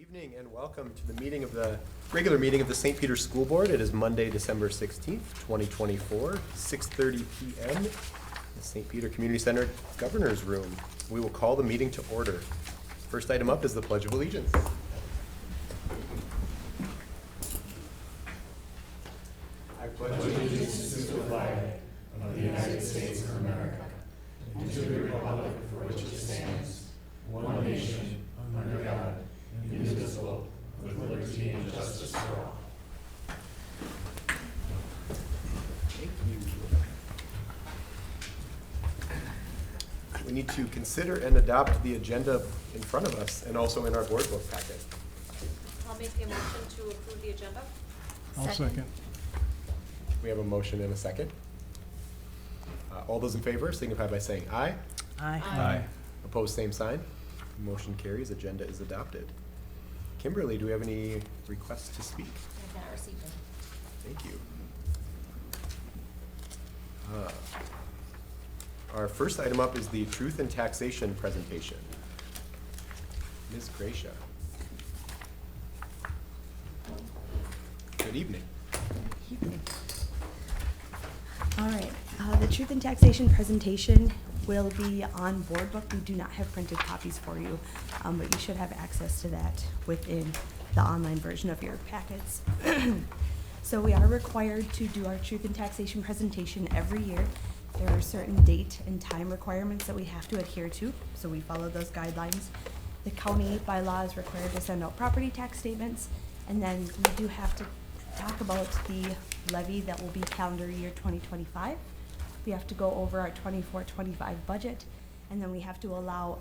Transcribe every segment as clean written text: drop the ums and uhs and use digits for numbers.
Evening and welcome to the regular meeting of the St. Peter School Board. It is Monday, December 16th, 2024, 6:30 p.m. in the St. Peter Community Center Governor's Room. We will call the meeting to order. First item up is the Pledge of Allegiance. I pledge allegiance to the flag of the United States of America and to the republic for which it stands, one nation, under God, indivisible, with liberty and justice for all. Thank you. We need to consider and adopt the agenda in front of us and also in our board book packet. I'll make a motion to approve the agenda. I'll second. We have a motion and a second. All those in favor signify by saying aye. Aye. Aye. Opposed, same sign. Motion carries. Agenda is adopted. Kimberly, do we have any requests to speak? I have not received them. Thank you. Our first item up is the Truth in Taxation presentation. Ms. Gracia. Good evening. Evening. All right, the Truth in Taxation presentation will be on board book. We do not have printed copies for you, but you should have access to that within the online version of your packets. So we are required to do our Truth in Taxation presentation every year. There are certain date and time requirements that we have to adhere to, so we follow those guidelines. The county by law is required to send out property tax statements, and then we do have to talk about the levy that will be calendar year 2025. We have to go over our 24-25 budget, and then we have to allow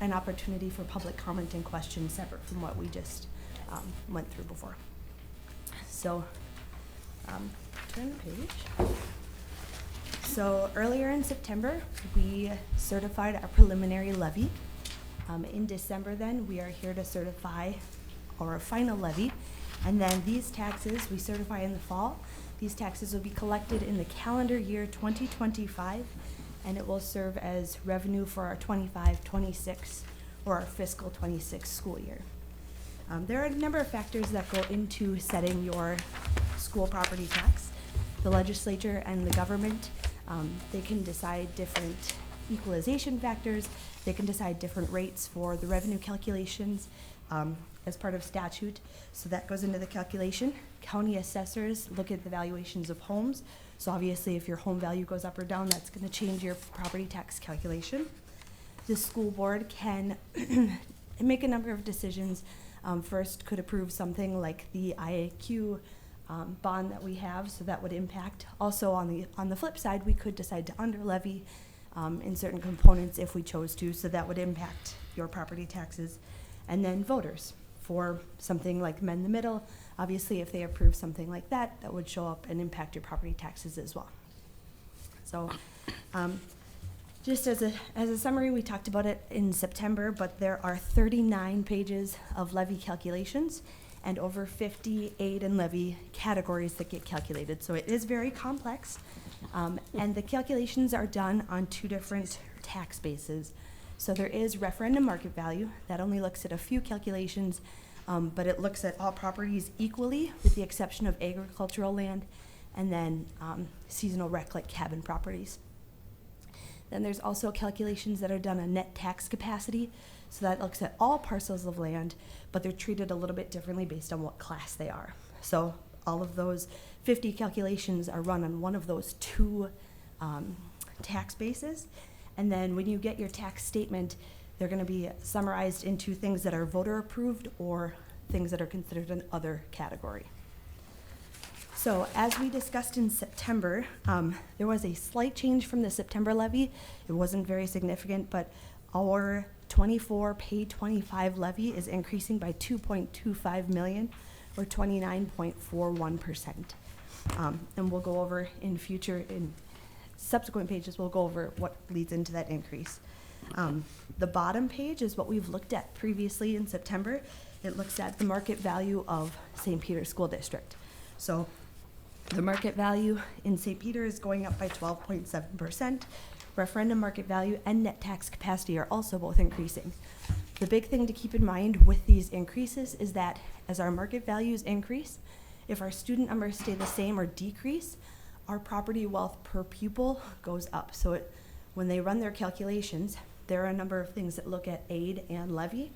an opportunity for public comment and questions separate from what we just went through before. So, turn the page. So earlier in September, we certified our preliminary levy. In December then, we are here to certify our final levy. And then these taxes we certify in the fall. These taxes will be collected in the calendar year 2025, and it will serve as revenue for our 25-26 or our fiscal 26 school year. There are a number of factors that go into setting your school property tax. The legislature and the government, they can decide different equalization factors. They can decide different rates for the revenue calculations as part of statute. So that goes into the calculation. County assessors look at the valuations of homes. So obviously if your home value goes up or down, that's going to change your property tax calculation. The school board can make a number of decisions. First, could approve something like the IAQ bond that we have, so that would impact. Also on the flip side, we could decide to under levy in certain components if we chose to, so that would impact your property taxes. And then voters for something like Mend the Middle. Obviously, if they approve something like that, that would show up and impact your property taxes as well. So just as a summary, we talked about it in September, but there are 39 pages of levy calculations and over 50 aid and levy categories that get calculated. So it is very complex, and the calculations are done on two different tax bases. So there is referendum market value that only looks at a few calculations, but it looks at all properties equally with the exception of agricultural land and then seasonal rec like cabin properties. Then there's also calculations that are done on net tax capacity. So that looks at all parcels of land, but they're treated a little bit differently based on what class they are. So all of those 50 calculations are run on one of those two tax bases. And then when you get your tax statement, they're going to be summarized into things that are voter approved or things that are considered an other category. So as we discussed in September, there was a slight change from the September levy. It wasn't very significant, but our 24 pay 25 levy is increasing by 2.25 million or 29.41%. And we'll go over in subsequent pages, we'll go over what leads into that increase. The bottom page is what we've looked at previously in September. It looks at the market value of St. Peter School District. So the market value in St. Peter is going up by 12.7%. Referendum market value and net tax capacity are also both increasing. The big thing to keep in mind with these increases is that as our market values increase, if our student numbers stay the same or decrease, our property wealth per pupil goes up. So when they run their calculations, there are a number of things that look at aid and levy.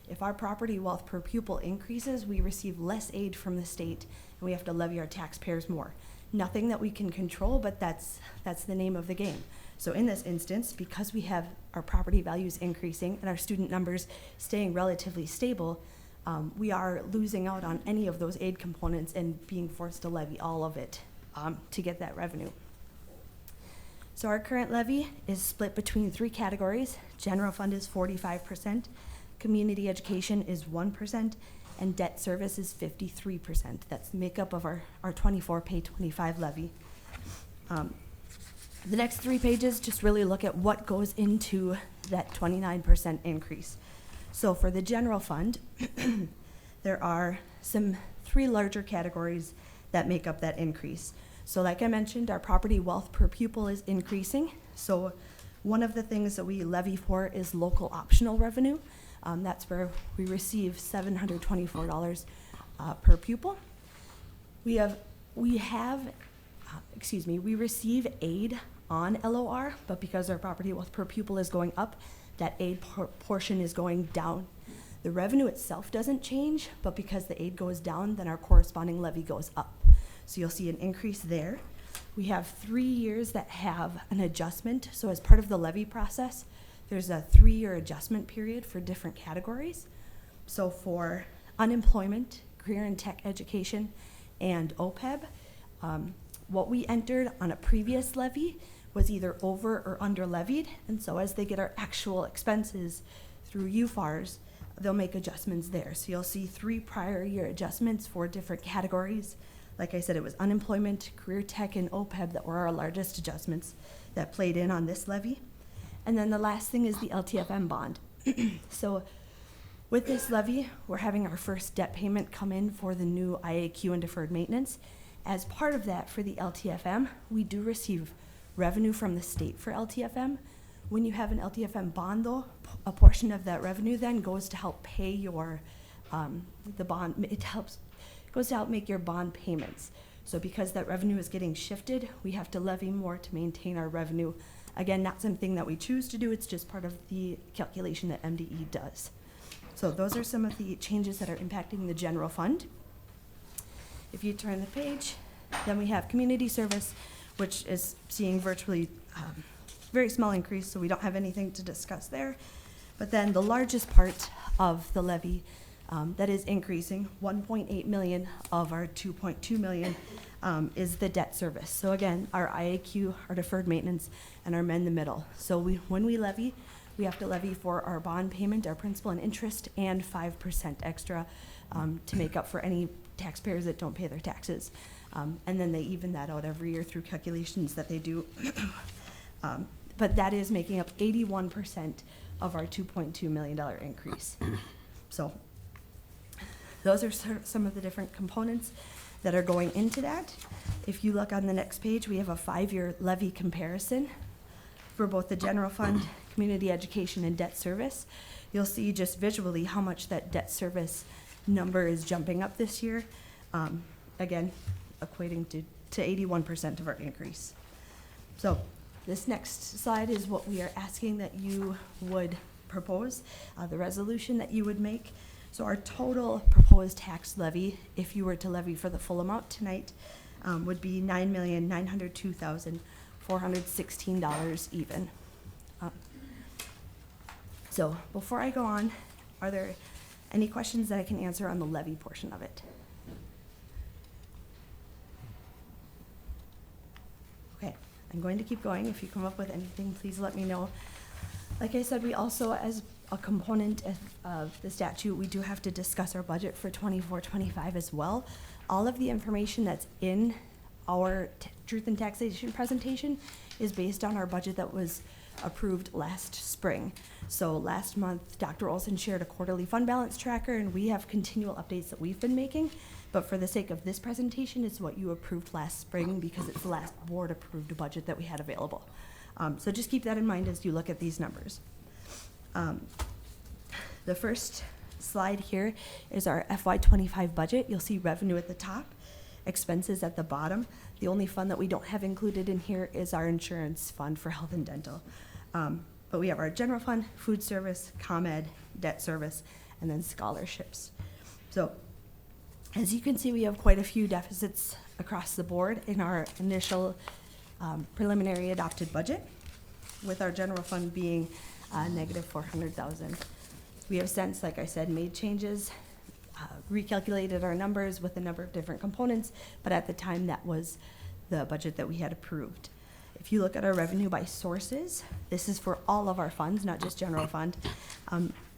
If our property wealth per pupil increases, we receive less aid from the state, and we have to levy our taxpayers more. Nothing that we can control, but that's the name of the game. So in this instance, because we have our property values increasing and our student numbers staying relatively stable, we are losing out on any of those aid components and being forced to levy all of it to get that revenue. So our current levy is split between 3 categories. General fund is 45%, community education is 1%, and debt service is 53%. That's the makeup of our 24 pay 25 levy. The next 3 pages just really look at what goes into that 29% increase. So for the general fund, there are 3 larger categories that make up that increase. So like I mentioned, our property wealth per pupil is increasing. So one of the things that we levy for is local optional revenue. That's where we receive $724 per pupil. We receive aid on LOR, but because our property wealth per pupil is going up, that aid portion is going down. The revenue itself doesn't change, but because the aid goes down, then our corresponding levy goes up. So you'll see an increase there. We have 3 years that have an adjustment. So as part of the levy process, there's a 3-year adjustment period for different categories. So for unemployment, career and tech education, and OPEB, what we entered on a previous levy was either over or under levied. And so as they get our actual expenses through UFARs, they'll make adjustments there. So you'll see 3 prior year adjustments for different categories. Like I said, it was unemployment, career tech, and OPEB that were our largest adjustments that played in on this levy. And then the last thing is the LTFM bond. So with this levy, we're having our first debt payment come in for the new IAQ and deferred maintenance. As part of that, for the LTFM, we do receive revenue from the state for LTFM. When you have an LTFM bond, though, a portion of that revenue then goes to help pay your the bond. Goes to help make your bond payments. So because that revenue is getting shifted, we have to levy more to maintain our revenue. Again, not something that we choose to do, it's just part of the calculation that MDE does. So those are some of the changes that are impacting the general fund. If you turn the page, then we have community service, which is seeing virtually very small increase, so we don't have anything to discuss there. But then the largest part of the levy that is increasing, 1.8 million of our 2.2 million is the debt service. So again, our IAQ, our deferred maintenance, and our mend the middle. So when we levy, we have to levy for our bond payment, our principal and interest, and 5% extra to make up for any taxpayers that don't pay their taxes. And then they even that out every year through calculations that they do. But that is making up 81% of our $2.2 million increase. So those are some of the different components that are going into that. If you look on the next page, we have a 5-year levy comparison for both the general fund, community education, and debt service. You'll see just visually how much that debt service number is jumping up this year. Again, equating to 81% of our increase. So this next slide is what we are asking that you would propose, the resolution that you would make. So our total proposed tax levy, if you were to levy for the full amount tonight, would be $9,902,416 even. So before I go on, are there any questions that I can answer on the levy portion of it? Okay, I'm going to keep going. If you come up with anything, please let me know. Like I said, we also, as a component of the statute, we do have to discuss our budget for 24-25 as well. All of the information that's in our truth and taxation presentation is based on our budget that was approved last spring. So last month, Dr. Olson shared a quarterly fund balance tracker, and we have continual updates that we've been making. But for the sake of this presentation, it's what you approved last spring because it's the last board-approved budget that we had available. So just keep that in mind as you look at these numbers. The first slide here is our FY25 budget. You'll see revenue at the top, expenses at the bottom. The only fund that we don't have included in here is our insurance fund for health and dental. But we have our general fund, food service, ComEd, debt service, and then scholarships. So as you can see, we have quite a few deficits across the board in our initial preliminary adopted budget, with our general fund being negative 400,000. We have since, like I said, made changes, recalculated our numbers with a number of different components, but at the time that was the budget that we had approved. If you look at our revenue by sources, this is for all of our funds, not just general fund.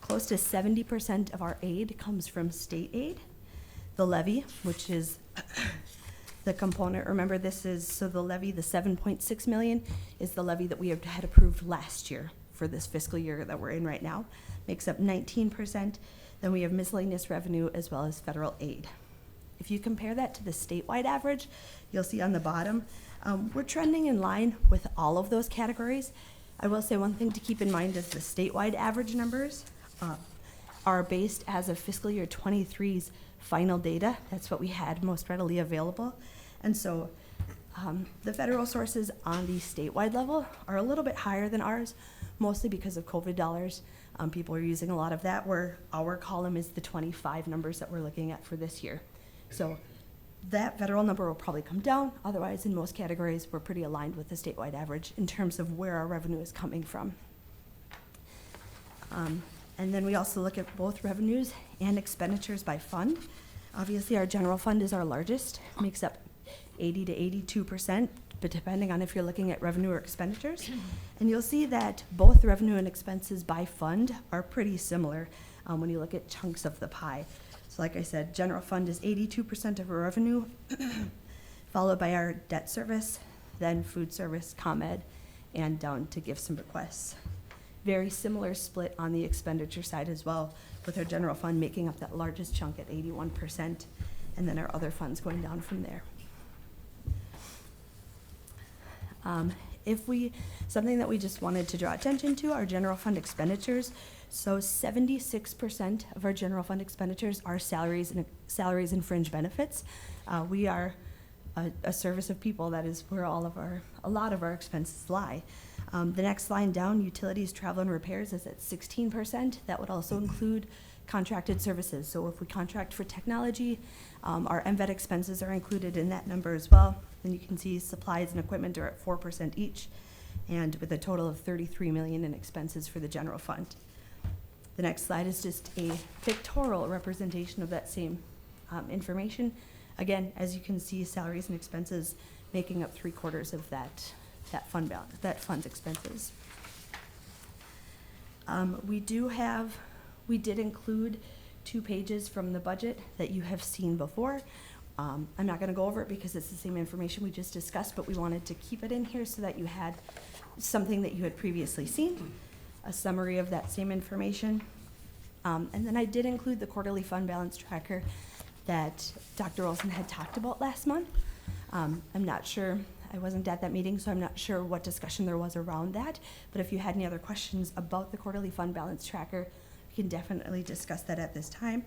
Close to 70% of our aid comes from state aid. The levy, which is the component, remember this is, so the levy, the 7.6 million, is the levy that we had approved last year for this fiscal year that we're in right now, makes up 19%. Then we have miscellaneous revenue as well as federal aid. If you compare that to the statewide average, you'll see on the bottom, we're trending in line with all of those categories. I will say one thing to keep in mind is the statewide average numbers are based as of fiscal year 23's final data. That's what we had most readily available. And so the federal sources on the statewide level are a little bit higher than ours, mostly because of COVID dollars. People are using a lot of that, where our column is the 25 numbers that we're looking at for this year. So that federal number will probably come down. Otherwise, in most categories, we're pretty aligned with the statewide average in terms of where our revenue is coming from. And then we also look at both revenues and expenditures by fund. Obviously, our general fund is our largest, makes up 80 to 82%, but depending on if you're looking at revenue or expenditures. And you'll see that both revenue and expenses by fund are pretty similar when you look at chunks of the pie. So like I said, general fund is 82% of our revenue, followed by our debt service, then food service, ComEd, and down to gifts and bequests. Very similar split on the expenditure side as well, with our general fund making up that largest chunk at 81%, and then our other funds going down from there. Something that we just wanted to draw attention to, our general fund expenditures. So 76% of our general fund expenditures are salaries and fringe benefits. We are a service of people. That is where a lot of our expenses lie. The next line down, utilities, travel, and repairs, is at 16%. That would also include contracted services. So if we contract for technology, our MVET expenses are included in that number as well. And you can see supplies and equipment are at 4% each, and with a total of 33 million in expenses for the general fund. The next slide is just a pictorial representation of that same information. Again, as you can see, salaries and expenses making up 3/4 of that fund balance, that fund's expenses. We did include 2 pages from the budget that you have seen before. I'm not going to go over it because it's the same information we just discussed, but we wanted to keep it in here so that you had something that you had previously seen, a summary of that same information. And then I did include the quarterly fund balance tracker that Dr. Olson had talked about last month. I'm not sure, I wasn't at that meeting, so I'm not sure what discussion there was around that, but if you had any other questions about the quarterly fund balance tracker, we can definitely discuss that at this time.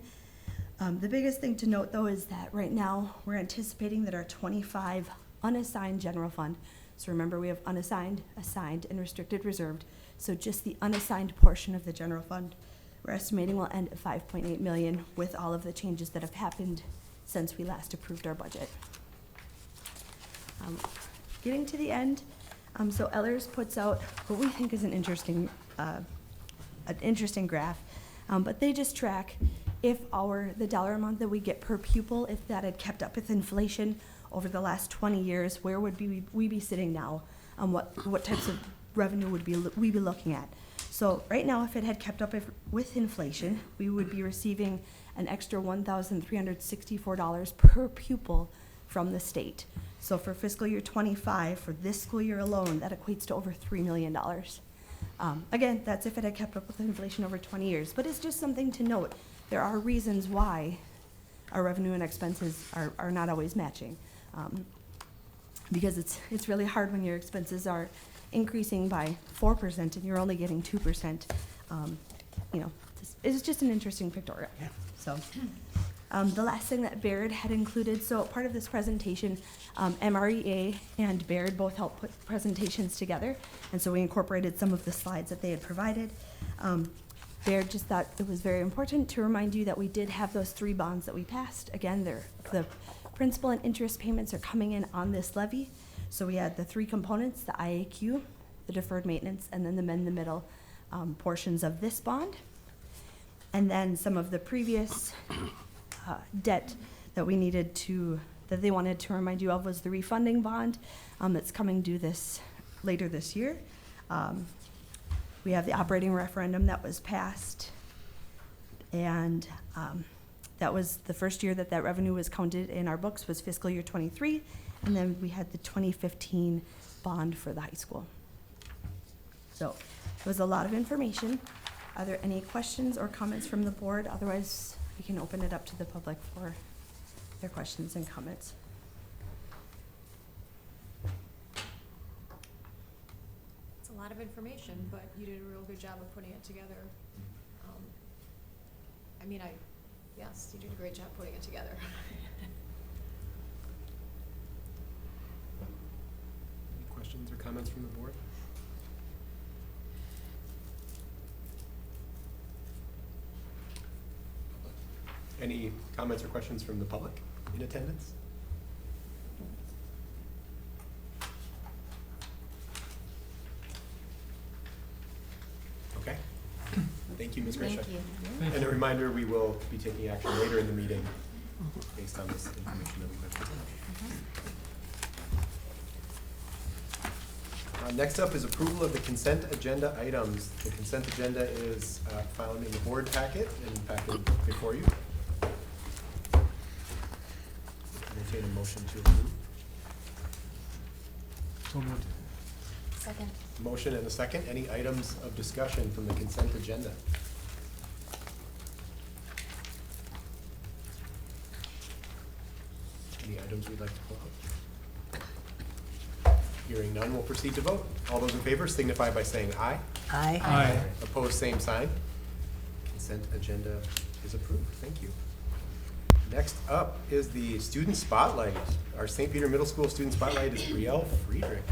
The biggest thing to note, though, is that right now we're anticipating that our 25 unassigned general fund, so remember we have unassigned, assigned, and restricted reserved, so just the unassigned portion of the general fund, we're estimating will end at 5.8 million with all of the changes that have happened since we last approved our budget. Getting to the end, so Ellers puts out what we think is an interesting graph, but they just track if the dollar amount that we get per pupil, if that had kept up with inflation over the last 20 years, where would we be sitting now? What types of revenue would we be looking at? So right now, if it had kept up with inflation, we would be receiving an extra $1,364 per pupil from the state. So for fiscal year 25, for this school year alone, that equates to over $3 million. Again, that's if it had kept up with inflation over 20 years, but it's just something to note. There are reasons why our revenue and expenses are not always matching, because it's really hard when your expenses are increasing by 4% and you're only getting 2%. it's just an interesting pictorial. Yeah. So, the last thing that Baird had included, so part of this presentation, MREA and Baird both helped put presentations together, and so we incorporated some of the slides that they had provided. Baird just thought it was very important to remind you that we did have those 3 bonds that we passed. Again, the principal and interest payments are coming in on this levy. So we had the 3 components, the IAQ, the deferred maintenance, and then the mend-the-middle portions of this bond. And then some of the previous debt that that they wanted to remind you of was the refunding bond that's coming due later this year. We have the operating referendum that was passed, and that was the first year that revenue was counted in our books was fiscal year 23, and then we had the 2015 bond for the high school. So it was a lot of information. Are there any questions or comments from the board? Otherwise, we can open it up to the public for their questions and comments. It's a lot of information, but you did a real good job of putting it together. Yes, you did a great job putting it together. Any questions or comments from the board? Any comments or questions from the public in attendance? Okay. Thank you, Ms. Grisha. Thank you. And a reminder, we will be taking action later in the meeting based on this information that we've been presented. Next up is approval of the consent agenda items. The consent agenda is found in the board packet and packet before you. Entertain a motion to approve. So moved. Second. Motion and a second. Any items of discussion from the consent agenda? Any items we'd like to pull out? Hearing none, we'll proceed to vote. All those in favor signify by saying aye. Aye. Aye. Opposed, same sign. Consent agenda is approved. Thank you. Next up is the student spotlight. Our St. Peter Middle School student spotlight is Brielle Friedrich.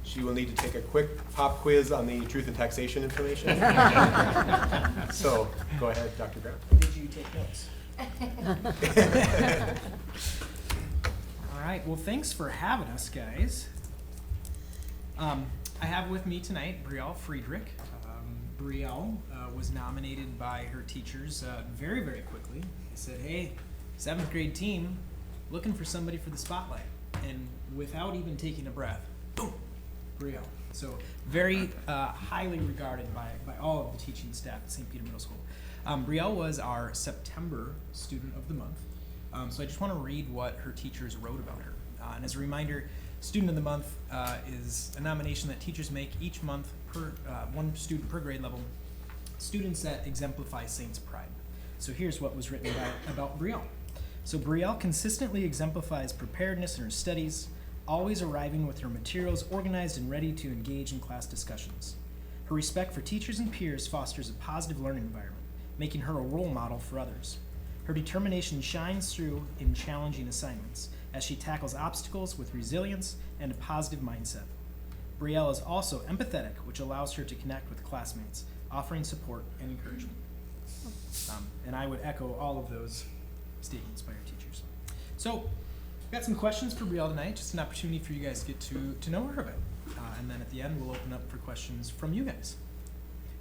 She will need to take a quick pop quiz on the truth and taxation information. So, go ahead, Dr. Graham. Did you take notes? All right, well, thanks for having us, guys. I have with me tonight Brielle Friedrich. Brielle was nominated by her teachers very, very quickly. They said, hey, 7th grade team, looking for somebody for the spotlight. And without even taking a breath, boom, Brielle. So very highly regarded by all of the teaching staff at St. Peter Middle School. Brielle was our September Student of the Month. So I just want to read what her teachers wrote about her. And as a reminder, Student of the Month is a nomination that teachers make each month per one student per grade level, students that exemplify Saints' pride. So here's what was written about Brielle. So Brielle consistently exemplifies preparedness in her studies, always arriving with her materials organized and ready to engage in class discussions. Her respect for teachers and peers fosters a positive learning environment, making her a role model for others. Her determination shines through in challenging assignments as she tackles obstacles with resilience and a positive mindset. Brielle is also empathetic, which allows her to connect with classmates, offering support and encouragement. And I would echo all of those statements by our teachers. So, got some questions for Brielle tonight, just an opportunity for you guys to get to know her a bit. And then at the end, we'll open up for questions from you guys.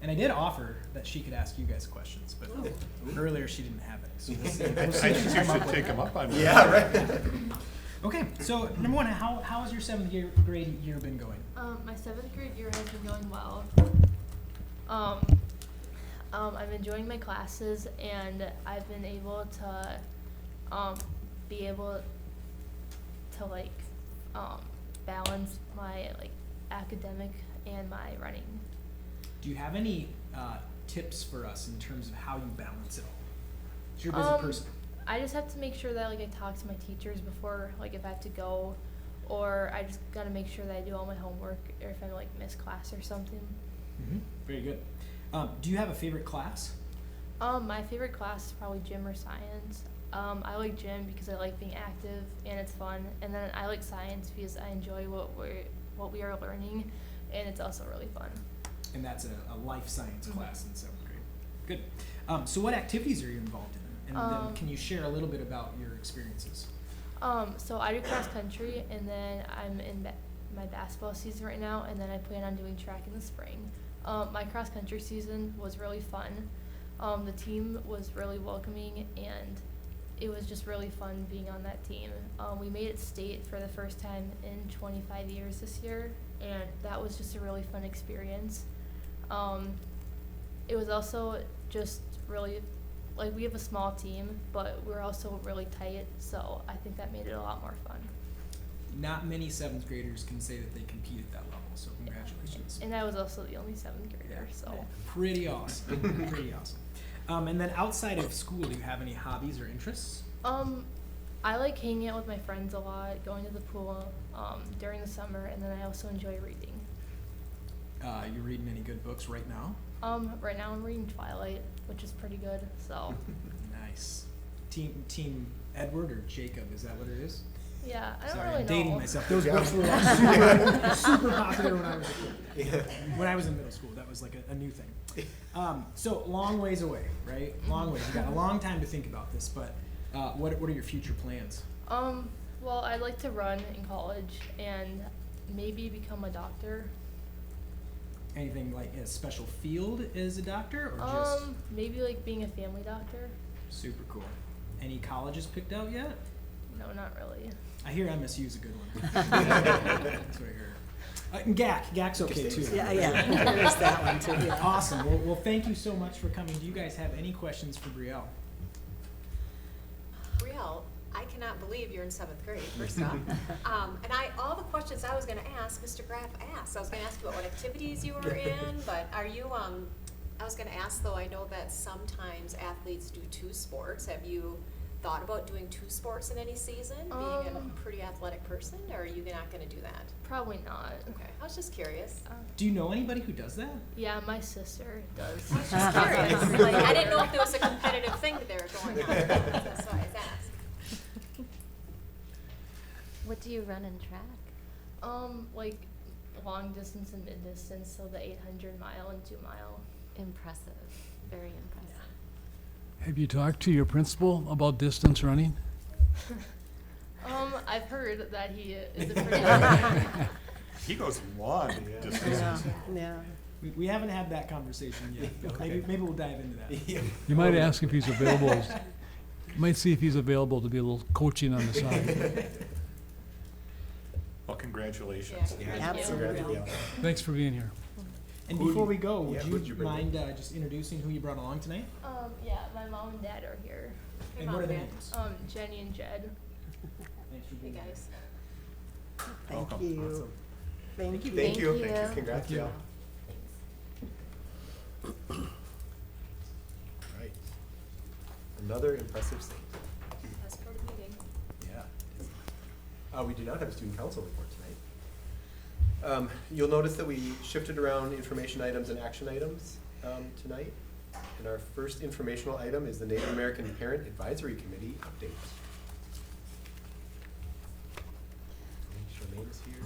And I did offer that she could ask you guys questions, but earlier she didn't have any. So we'll see. We'll see I if think she you come up should with take it. them up on that. Yeah, right. Okay, so number one, how has your 7th grade year been going? My 7th grade year has been going well. I'm enjoying my classes, and I've been able to balance my academic and my running. Do you have any tips for us in terms of how you balance it all? 'Cause you're a busy person. I just have to make sure that I talk to my teachers before if I have to go, or I just gotta make sure that I do all my homework, or if I miss class or something. Very good. Do you have a favorite class? My favorite class is probably gym or science. I like gym because I like being active and it's fun, and then I like science because I enjoy what we are learning, and it's also really fun. And that's a life science class in 7th grade. Good. So what activities are you involved in? And then can you share a little bit about your experiences? So I do cross country, and then I'm in my basketball season right now, and then I plan on doing track in the spring. My cross country season was really fun. The team was really welcoming, and it was just really fun being on that team. We made it state for the first time in 25 years this year, and that was just a really fun experience. It was also just really, like, we have a small team, but we're also really tight, so I think that made it a lot more fun. Not many 7th graders can say that they compete at that level, so congratulations. And I was also the only 7th grader, so. Pretty awesome. Pretty awesome. And then outside of school, do you have any hobbies or interests? I like hanging out with my friends a lot, going to the pool during the summer, and then I also enjoy reading. You reading any good books right now? Right now I'm reading Twilight, which is pretty good, so. Nice. Team Edward or Jacob, is that what it is? Yeah, I don't Sorry, really I'm know. dating myself. Those Yeah. books were super popular when I was a kid. Yeah. When I was in middle school, that was like a new thing. So long ways away, right? Long ways. You got a long time to think about this, but what are your future plans? Well, I'd like to run in college and maybe become a doctor. Anything like a special field as a doctor, or just Maybe like being a family doctor. super cool? Any colleges picked out yet? No, not really. I hear MSU's a good one. That's what I heard. And GAC's okay too. Yeah, there is that one too, yeah. Awesome. Well, thank you so much for coming. Do you guys have any questions for Brielle? Brielle, I cannot believe you're in 7th grade, first off. And all the questions I was gonna ask, Mr. Graff asked. I was gonna ask you about what activities you were in, but are you, I was gonna ask though, I know that sometimes athletes do 2 sports. Have you thought about doing 2 sports in any season, being a pretty athletic person, or are you not gonna do that? Probably not. Okay, I was just curious. Do you know anybody who does that? Yeah, my sister does. I was just curious. Like, I didn't know if there was a competitive thing that they were going on. That's why I was asked. What do you run in track? Like long distance and mid distance, so the 800 mile and 2 mile. Impressive, very impressive. Have you talked to your principal about distance running? I've heard that he is a pretty good He goes long distances. Yeah. We haven't had that conversation yet. Okay. Maybe we'll dive into that. Yeah. You might ask if he's available. You might see if he's available to be a little coaching on the side. Well, congratulations. Yeah. Absolutely. Thanks for being here. And Who before you- we go, yeah, would who'd you you bring mind just introducing who you brought along tonight? Yeah, my mom and dad are here. Hey, And Mom what are the and Dad. names? Jenny and Jed. Thanks for Hey, being here. guys. Thank Welcome. you. Awesome. Thank you. Thank you. Thank you. Congrats, Thank you. Brielle. Right. Another impressive Saint. Let's go to the meeting. Yeah. We do not have a student council report tonight. You'll notice that we shifted around information items and action items tonight. And our first informational item is the Native American Parent Advisory Committee update. Charmaine is here.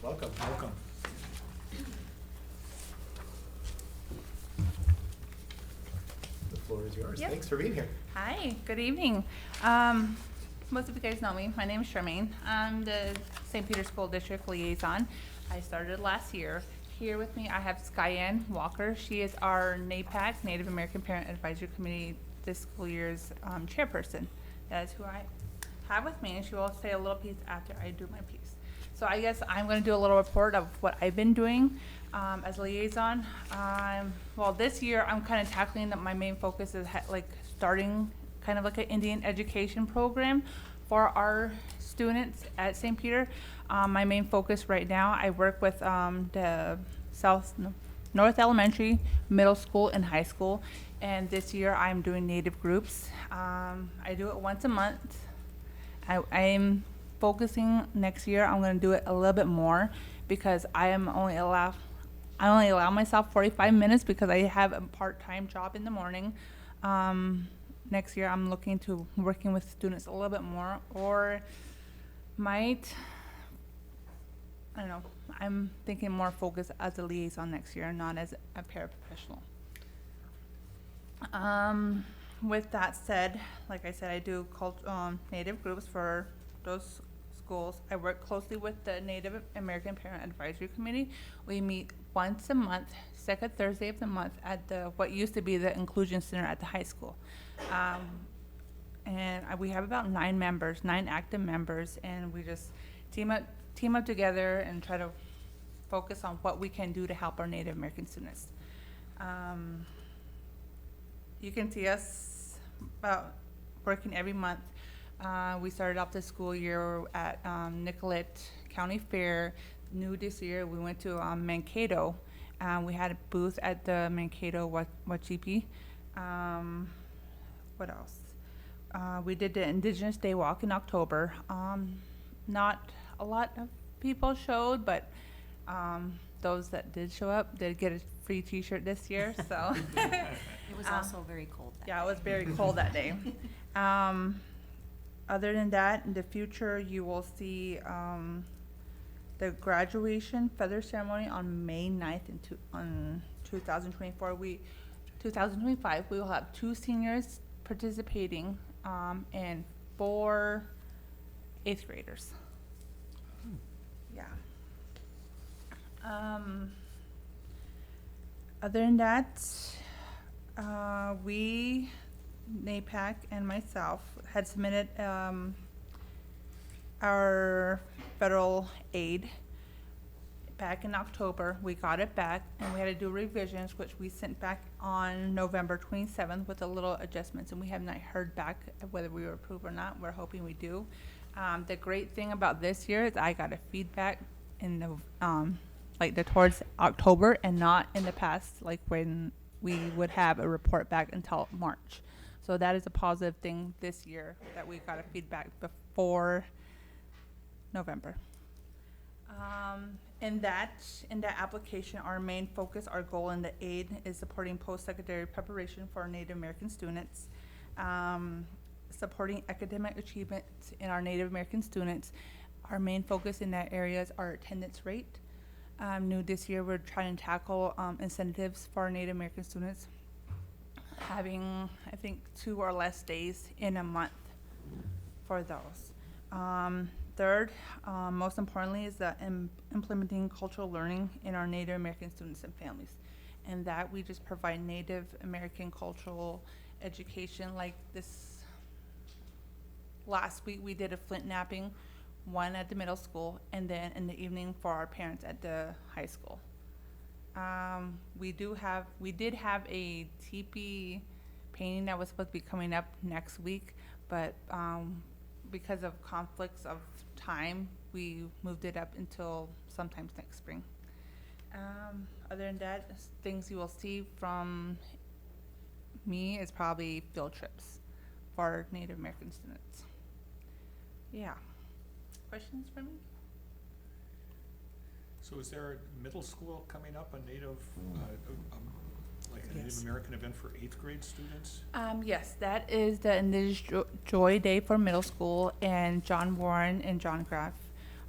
Welcome. Welcome. The floor is yours. Yep. Thanks for being here. Hi, good evening. Most of you guys know me. My name is Charmaine. I'm the St. Peter School District Liaison. I started last year. Here with me, I have Skyanne Walker. She is our NAPAC, Native American Parent Advisory Committee, this school year's chairperson. That is who I have with me, and she will say a little piece after I do my piece. So I guess I'm going to do a little report of what I've been doing as a liaison. Well, this year I'm kind of tackling that my main focus is like starting kind of like an Indian education program for our students at St. Peter. My main focus right now, I work with the North Elementary, Middle School, and High School. And this year I'm doing Native groups. I do it once a month. I'm focusing next year, I'm going to do it a little bit more because I am only allowed I only allow myself 45 minutes because I have a part-time job in the morning. Next year, I'm looking to working with students a little bit more, or might, I don't know, I'm thinking more focus as a liaison next year, not as a paraprofessional. With that said, like I said, I do Native groups for those schools. I work closely with the Native American Parent Advisory Committee. We meet once a month, second Thursday of the month at what used to be the Inclusion Center at the high school. We have about 9 active members, and we just team up together and try to focus on what we can do to help our Native American students. You can see us working every month. We started off the school year at Nicollet County Fair. New this year, we went to Mankato. We had a booth at the Mankato Wachipi. What else? We did the Indigenous Day Walk in October. Not a lot of people showed, but those that did show up did get a free T-shirt this year. So It was also very cold. yeah, it was very cold that day. Other than that, in the future, you will see the graduation feather ceremony on May 9th on 2024. 2025, we will have 2 seniors participating and 4 8th graders. Yeah. Other than that, we, NAPAC and myself, had submitted our federal aid back in October. We got it back, and we had to do revisions, which we sent back on November 27th with a little adjustments, and we have not heard back whether we were approved or not. We're hoping we do. The great thing about this year is I got a feedback in the towards October, and not in the past, like when we would have a report back until March. So that is a positive thing this year, that we got a feedback before November. In that application, our main focus, our goal in the aid is supporting post-secondary preparation for our Native American students, supporting academic achievement in our Native American students. Our main focus in that area is our attendance rate. New this year, we're trying to tackle incentives for our Native American students, having, I think, 2 or less days in a month for those. Third, most importantly, is implementing cultural learning in our Native American students and families. And that we just provide Native American cultural education. Like this last week, we did a flint napping, one at the middle school, and then in the evening for our parents at the high school. We did have a teepee painting that was supposed to be coming up next week, but because of conflicts of time, we moved it up until sometimes next spring. Other than that, things you will see from me is probably field trips for Native American students. Yeah. Questions for me? So is there a middle school coming up, a Native, like a Native Yes. American event for 8th grade students? Yes, that is the Indigenous Joy Day for middle school, and John Warren and John Graff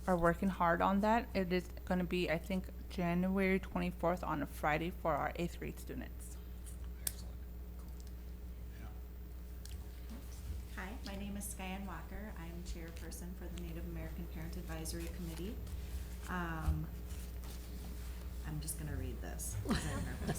are working hard on that. It is going to be, I think, January 24th on a Friday for our 8th grade students. Excellent. Yeah. Hi, my name is Skyanne Walker. I am chairperson for the Native American Parent Advisory Committee. I'm just gonna read this, 'cause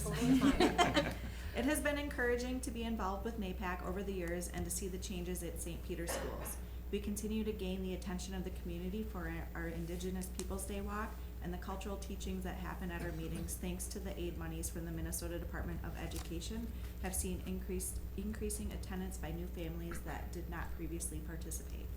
I'm nervous. It has been encouraging to be involved with NAPAC over the years and to see the changes at St. Peter's schools. We continue to gain the attention of the community for our Indigenous Peoples' Day walk and the cultural teachings that happen at our meetings, thanks to the aid monies from the Minnesota Department of Education, have seen increasing attendance by new families that did not previously participate.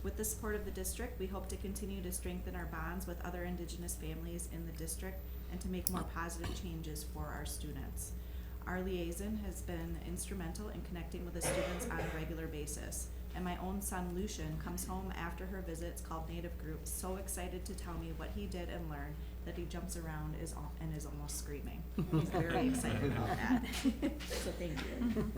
With the support of the district, we hope to continue to strengthen our bonds with other Indigenous families in the district and to make more positive changes for our students. Our liaison has been instrumental in connecting with the students on a regular basis. And my own son, Lucian, comes home after her visits called Native Group, so excited to tell me what he did and learned that he jumps around and is almost screaming. He's very excited about that. So thank you.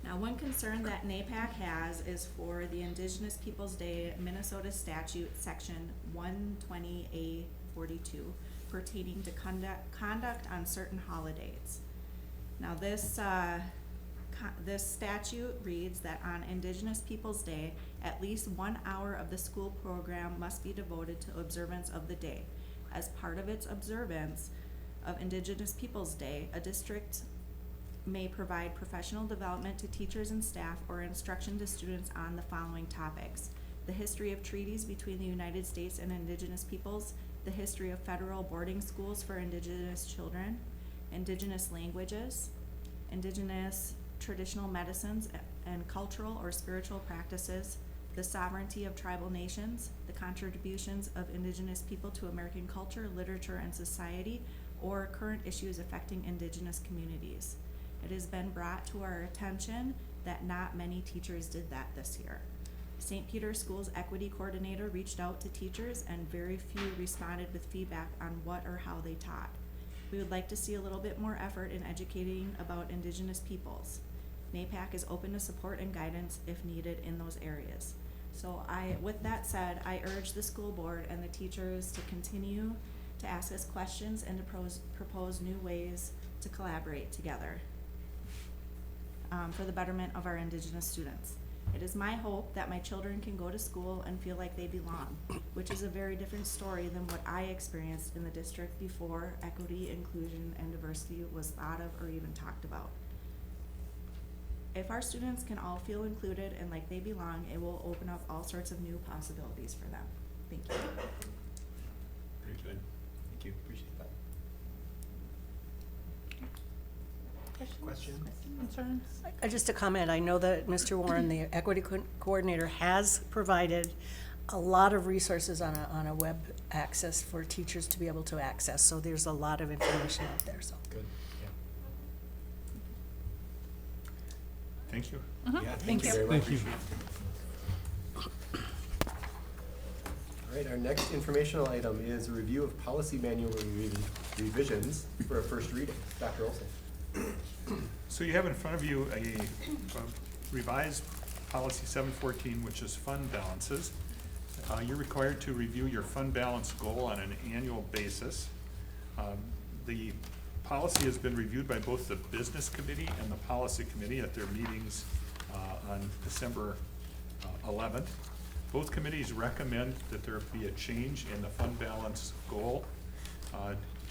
Now, one concern that NAPAC has is for the Indigenous Peoples' Day Minnesota Statute, Section 120A42, pertaining to conduct on certain holidays. Now, this statute reads that on Indigenous Peoples' Day, at least 1 hour of the school program must be devoted to observance of the day. As part of its observance of Indigenous Peoples' Day, a district may provide professional development to teachers and staff or instruction to students on the following topics: the history of treaties between the United States and Indigenous peoples, the history of federal boarding schools for Indigenous children, Indigenous languages, Indigenous traditional medicines and cultural or spiritual practices, the sovereignty of tribal nations, the contributions of Indigenous people to American culture, literature, and society, or current issues affecting Indigenous communities. It has been brought to our attention that not many teachers did that this year. St. Peter's School's equity coordinator reached out to teachers and very few responded with feedback on what or how they taught. We would like to see a little bit more effort in educating about Indigenous peoples. NAPAC is open to support and guidance if needed in those areas. So with that said, I urge the school board and the teachers to continue to ask us questions and to propose new ways to collaborate together for the betterment of our Indigenous students. It is my hope that my children can go to school and feel like they belong, which is a very different story than what I experienced in the district before equity, inclusion, and diversity was thought of or even talked about. If our students can all feel included and like they belong, it will open up all sorts of new possibilities for them. Thank you. Very good. Thank you. Appreciate that. Questions? Concerns? Just a comment, I know that Mr. Warren, the equity coordinator, has provided a lot of resources on a web access for teachers to be able to access, so there's a lot of information out there, so. Good. Yeah. Thank you. Yeah, thank you very much. Thank you. All right, our next informational item is a review of policy manual revisions for a first reading. Dr. Olson. So you have in front of you a revised policy 714, which is fund balances. You're required to review your fund balance goal on an annual basis. The policy has been reviewed by both the business committee and the policy committee at their meetings on December 11th. Both committees recommend that there be a change in the fund balance goal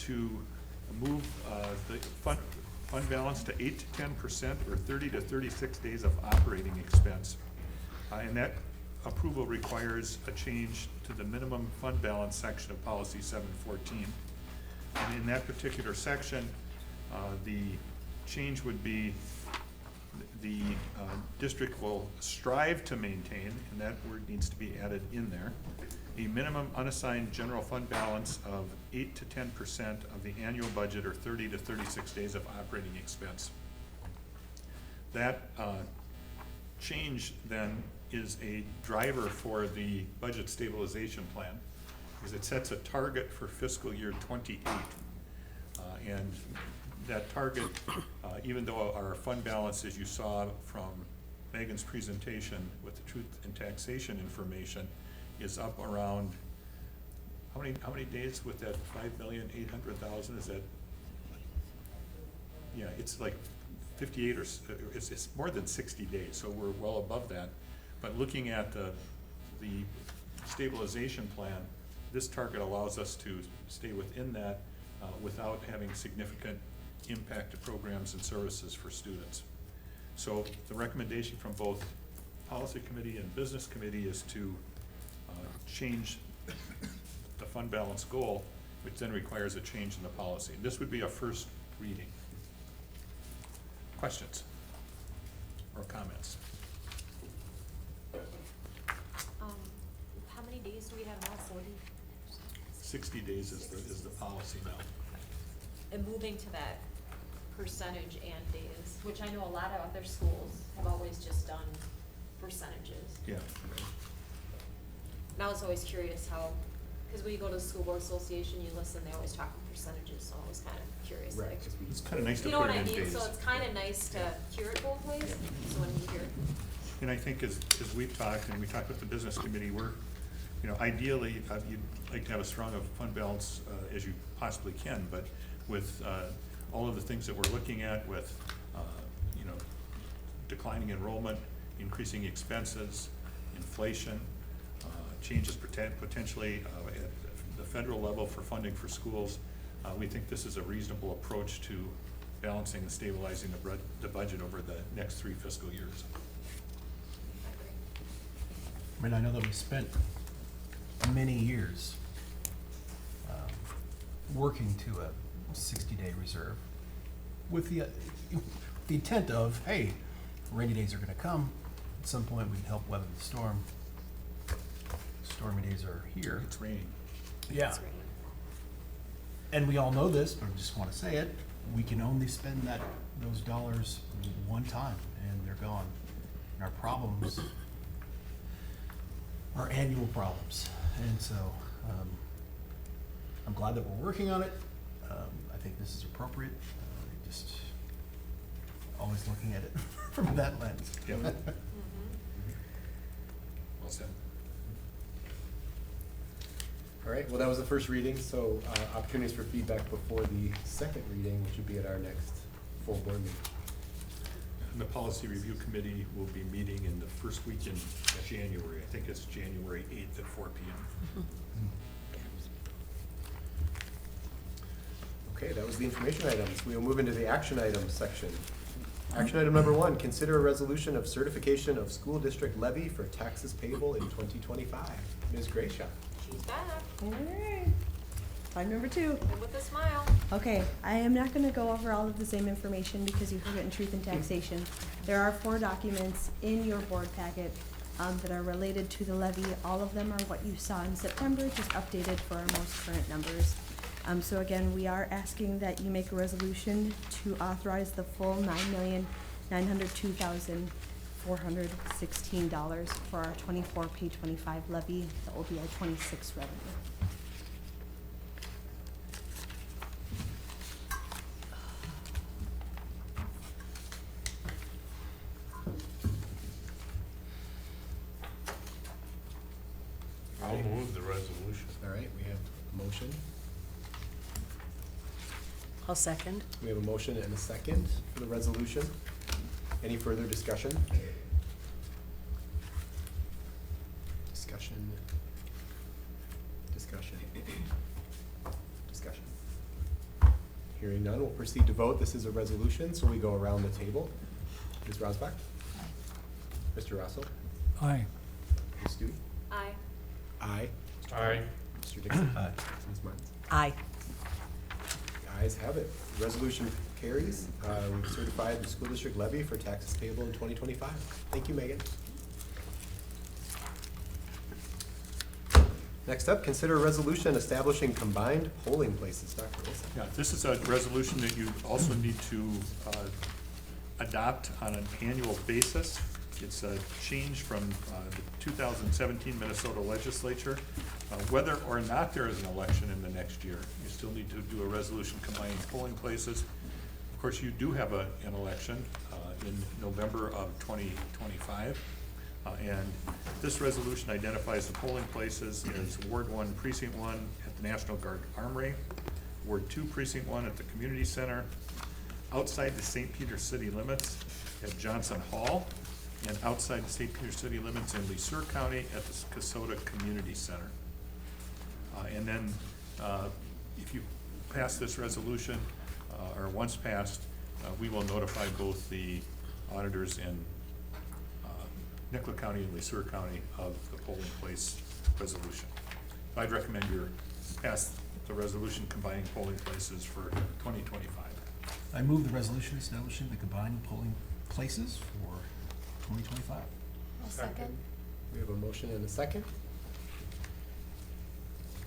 to move the fund balance to 8 to 10% or 30 to 36 days of operating expense. And that approval requires a change to the minimum fund balance section of policy 714. And in that particular section, the change would be the district will strive to maintain, and that word needs to be added in there, a minimum unassigned general fund balance of 8 to 10% of the annual budget or 30 to 36 days of operating expense. That change then is a driver for the budget stabilization plan, because it sets a target for fiscal year 28. And that target, even though our fund balance, as you saw from Megan's presentation with the truth and taxation information, is up around, how many days with that 5,800,000? Is that, yeah, it's like 58 or it's more than 60 days, so we're well above that. But looking at the stabilization plan, this target allows us to stay within that without having significant impact to programs and services for students. So the recommendation from both policy committee and business committee is to change the fund balance goal, which then requires a change in the policy. This would be a first reading. Questions or comments? How many days do we have now? 40? 60 days is the policy now. And moving to that percentage and days, which I know a lot of other schools have always just done percentages. Yeah. And I was always curious how, because when you go to the school board association, you listen, they always talk in percentages, so I was kind of curious, Right, like, 'cause we- It's kind of nice to you know put what it I in mean? days. So it's kind of nice to hear it both ways, so when you hear it. And I think as we've talked, and we talked with the business committee, we're, you know, ideally, you'd like to have as strong of fund balance as you possibly can, but with all of the things that we're looking at with, you know, declining enrollment, increasing expenses, inflation, changes potentially at the federal level for funding for schools, we think this is a reasonable approach to balancing and stabilizing the budget over the next 3 fiscal years. I mean, I know that we spent many years working to a 60-day reserve with the intent of, hey, rainy days are gonna come. At some point, we can help weather the storm. Stormy days are here. It's raining. Yeah. It's raining. And we all know this, but I just wanna say it, we can only spend those dollars one time, and they're gone. And our problems are annual problems. And so, I'm glad that we're working on it. I think this is appropriate. Just always looking at it from that lens. Yep. Mhm. Well said. All right, well, that was the first reading, so opportunities for feedback before the second reading, which would be at our next full board meeting. And the policy review committee will be meeting in the first week in January. I think it's January 8th at 4 p.m. Okay, that was the information items. We will move into the action items section. Action item number 1, consider a resolution of certification of school district levy for taxes payable in 2025. Ms. Grayshaw. She's back, All right. Time number 2. and with a smile. Okay, I am not gonna go over all of the same information because you heard it in Truth and Taxation. There are 4 documents in your board packet that are related to the levy. All of them are what you saw in September, just updated for our most current numbers. So again, we are asking that you make a resolution to authorize the full $9,902,416 for our 24 P25 levy. That will be our 26 revenue. I'll move the resolution. All right, we have a motion. I'll second. We have a motion and a second for the resolution. Any further discussion? Discussion. Discussion. Discussion. Hearing none, we'll proceed to vote. This is a resolution, so we go around the table. Ms. Rosbach? Mr. Russell? Aye. Ms. Studi? Aye. Aye. Aye. Mr. Dixon? Aye. Ms. Martins? Aye. The ayes have it. The resolution carries. We've certified the school district levy for taxes payable in 2025. Thank you, Megan. Next up, consider a resolution establishing combined polling places. Dr. Wilson. Yeah, this is a resolution that you also need to adopt on an annual basis. It's a change from the 2017 Minnesota legislature. Whether or not there is an election in the next year, you still need to do a resolution combining polling places. Of course, you do have an election in November of 2025. And this resolution identifies the polling places as Ward 1, Precinct 1 at the National Guard Armory, Ward 2, Precinct 1 at the Community Center, outside the St. Peter city limits at Johnson Hall, and outside the St. Peter city limits in LeSueur County at the Kasota Community Center. And then, if you pass this resolution, or once passed, we will notify both the auditors in Nicola County and LeSueur County of the polling place resolution. I'd recommend you pass the resolution combining polling places for 2025. I move the resolution establishing the combined polling places for 2025. I'll second. We have a motion and a second.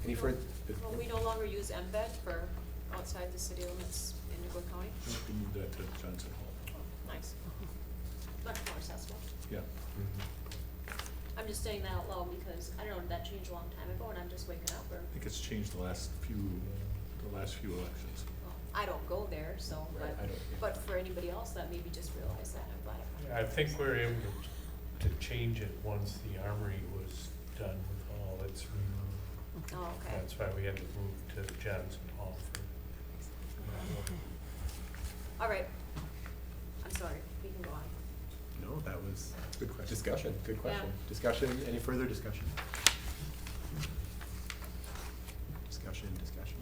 Any further? Well, we no longer use embed for outside the city limits in New County? We moved that to Johnson Hall. Nice. Much more accessible. Yeah. I'm just saying that out loud because, I don't know, that changed a long time ago and I'm just waking up or, I think it's changed the last few elections. well, I don't go there, so, Right, I don't, yeah. but for anybody else that maybe just realized that, I'm glad I. I think we were able to change it once the armory was done with all its removed. Oh, okay. That's why we had to move to Johnson Hall for. All right. I'm sorry, we can go on. No, that was good discussion, good question. Yeah. Discussion, any further discussion? Discussion.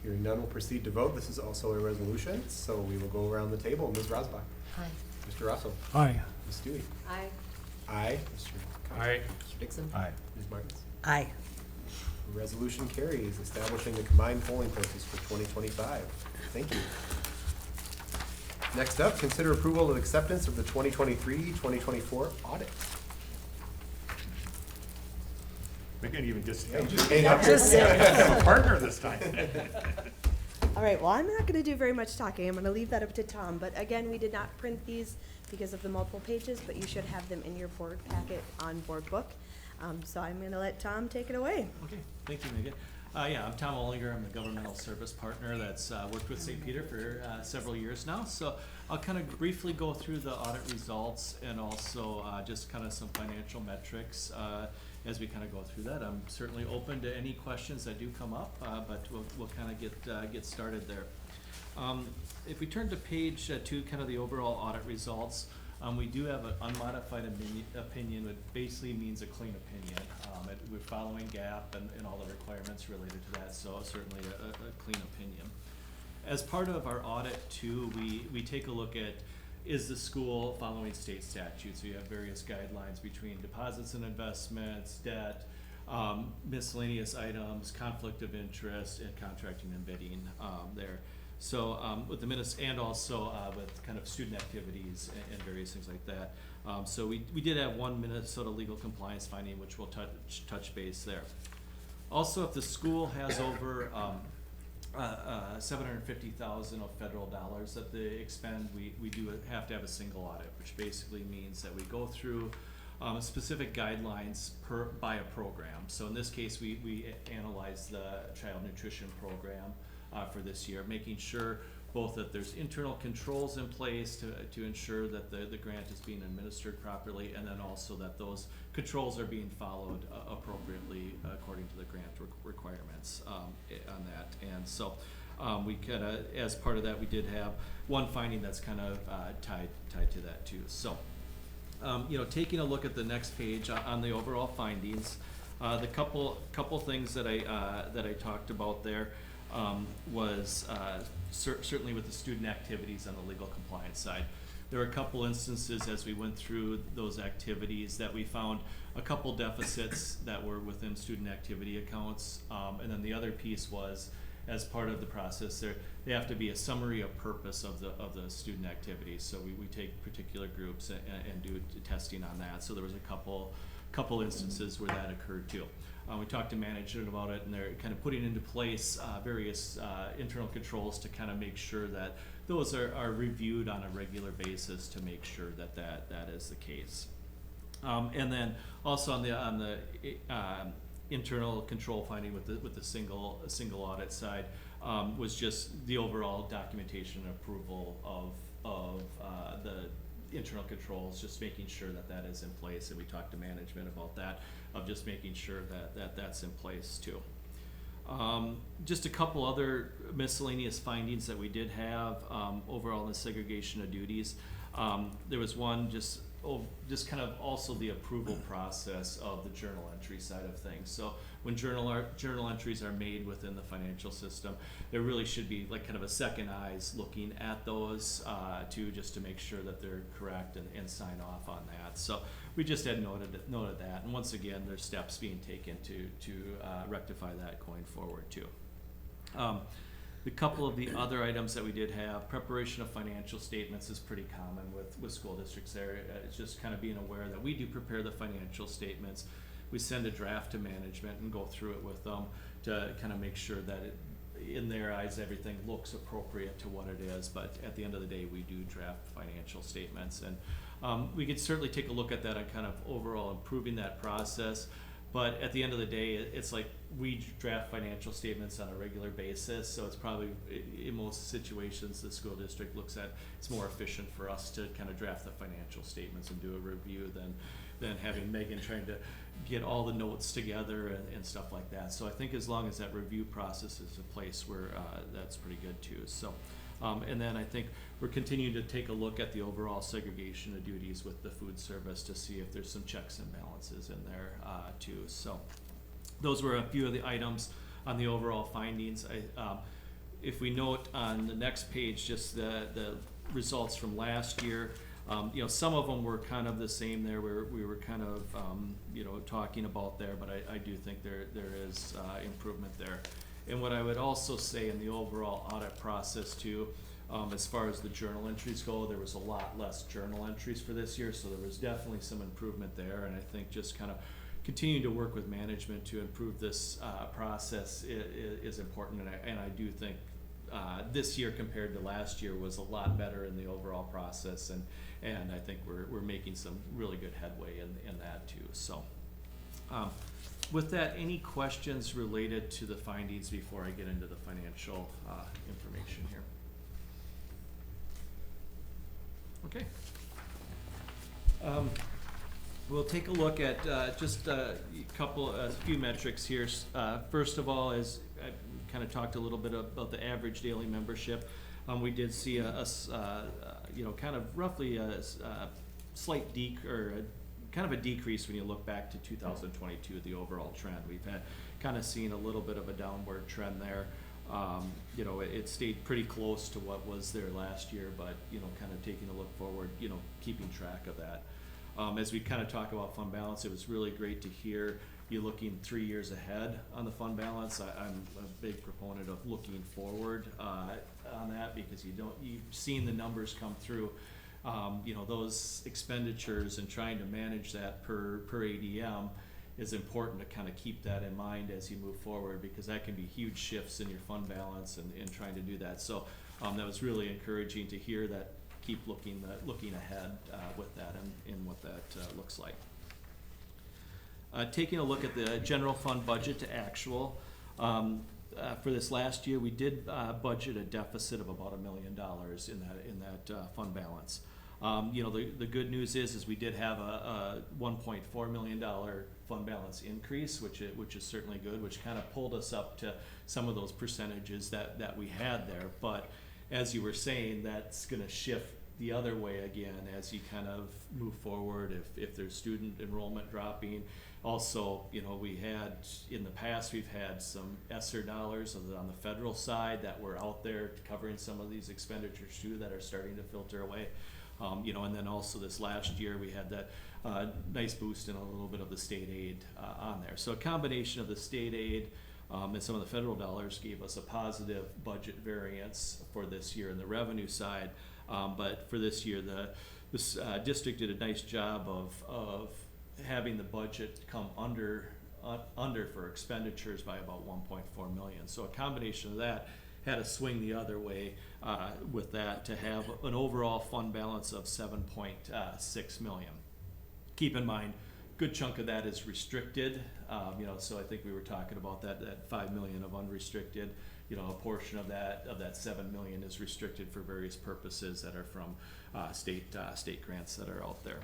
Hearing none, we'll proceed to vote. This is also a resolution, so we will go around the table. Ms. Rosbach. Aye. Mr. Russell. Aye. Ms. Stewie. Aye. Aye. Mr. Cox. Aye. Mr. Dixon. Aye. Ms. Martins. Aye. Resolution carries, establishing the combined polling places for 2025. Thank you. Next up, consider approval of acceptance of the 2023-2024 audit. We can't even get Yeah, to just hang up. Just a partner this time. All right, well, I'm not going to do very much talking. I'm going to leave that up to Tom. But again, we did not print these because of the multiple pages, but you should have them in your board packet on board book. So I'm going to let Tom take it away. Okay, thank you, Megan. Yeah, I'm Tom Ollinger. I'm the governmental service partner that's worked with St. Peter for several years now. So I'll kind of briefly go through the audit results and also just kind of some financial metrics as we kind of go through that. I'm certainly open to any questions that do come up, but we'll kind of get started there. If we turn to page 2, kind of the overall audit results, we do have an unmodified opinion, which basically means a clean opinion. We're following GAAP and all the requirements related to that, so certainly a clean opinion. As part of our audit too, we take a look at, is the school following state statutes? We have various guidelines between deposits and investments, debt, miscellaneous items, conflict of interest, and contracting and bidding there. So with the minutes and also with kind of student activities and various things like that. So we did have one Minnesota legal compliance finding, which we'll touch base there. Also, if the school has over $750,000 of federal dollars that they expend, we do have to have a single audit, which basically means that we go through specific guidelines by a program. So in this case, we analyze the child nutrition program for this year, making sure both that there's internal controls in place to ensure that the grant is being administered properly, and then also that those controls are being followed appropriately according to the grant requirements on that. And so we kind of, as part of that, we did have one finding that's kind of tied to that too. So taking a look at the next page on the overall findings, the couple things that I talked about there was certainly with the student activities on the legal compliance side. There were a couple instances as we went through those activities that we found a couple deficits that were within student activity accounts. And then the other piece was, as part of the process, they have to be a summary of purpose of the student activities. So we take particular groups and do testing on that. So there was a couple instances where that occurred too. We talked to management about it, and they're kind of putting into place various internal controls to kind of make sure that those are reviewed on a regular basis to make sure that is the case. And then also on the internal control finding with the single audit side was just the overall documentation and approval of the internal controls, just making sure that is in place, and we talked to management about that, of just making sure that's in place too. Just a couple other miscellaneous findings that we did have overall in the segregation of duties. There was one just kind of also the approval process of the journal entry side of things. So when journal entries are made within the financial system, there really should be like kind of a second eyes looking at those just to make sure that they're correct and sign off on that. So we just had noted that, and once again, there's steps being taken to rectify that going forward too. The couple of the other items that we did have, preparation of financial statements is pretty common with school districts there. It's just kind of being aware that we do prepare the financial statements. We send a draft to management and go through it with them to kind of make sure that in their eyes, everything looks appropriate to what it is, but at the end of the day, we do draft financial statements. And we could certainly take a look at that and kind of overall improving that process. But at the end of the day, it's like we draft financial statements on a regular basis, so it's probably, in most situations, the school district looks at, it's more efficient for us to kind of draft the financial statements and do a review than having Megan trying to get all the notes together and stuff like that. So I think as long as that review process is in place, that's pretty good too. So, and then I think we're continuing to take a look at the overall segregation of duties with the food service to see if there's some checks and balances in there too. So those were a few of the items on the overall findings. If we note on the next page, just the results from last year, you know, some of them were kind of the same there, where we were kind of, you know, talking about there, but I do think there is improvement there. And what I would also say in the overall audit process too, as far as the journal entries go, there was a lot less journal entries for this year, so there was definitely some improvement there. And I think just kind of continuing to work with management to improve this process is important. And I do think this year compared to last year was a lot better in the overall process, and I think we're making some really good headway in that too. So with that, any questions related to the findings before I get into the financial information here? Okay. We'll take a look at just a few metrics here. First of all, as I kind of talked a little bit about the average daily membership, we did see you know, kind of roughly a slight kind of a decrease when you look back to 2022, the overall trend. We've had kind of seen a little bit of a downward trend there. You know, it stayed pretty close to what was there last year, but, you know, kind of taking a look forward, you know, keeping track of that. As we kind of talk about fund balance, it was really great to hear you looking 3 years ahead on the fund balance. I'm a big proponent of looking forward on that, because you've seen the numbers come through. You know, those expenditures and trying to manage that per ADM is important to kind of keep that in mind as you move forward, because that can be huge shifts in your fund balance and trying to do that. So that was really encouraging to hear that. Keep looking ahead with that and what that looks like. Taking a look at the general fund budget to actual. For this last year, we did budget a deficit of about $1 million in that fund balance. You know, the good news is we did have a $1.4 million fund balance increase, which is certainly good, which kind of pulled us up to some of those percentages that we had there. But as you were saying, that's going to shift the other way again as you kind of move forward if there's student enrollment dropping. Also, you know, in the past we've had some ESSER dollars on the federal side that were out there covering some of these expenditures too that are starting to filter away. You know, and then also this last year we had that nice boost in a little bit of the state aid on there. So a combination of the state aid and some of the federal dollars gave us a positive budget variance for this year in the revenue side. But for this year, this district did a nice job of having the budget come under for expenditures by about 1.4 million. So a combination of that had to swing the other way with that to have an overall fund balance of 7.6 million. Keep in mind, good chunk of that is restricted. You know, so I think we were talking about that 5 million of unrestricted. You know, a portion of that 7 million is restricted for various purposes that are from state grants that are out there.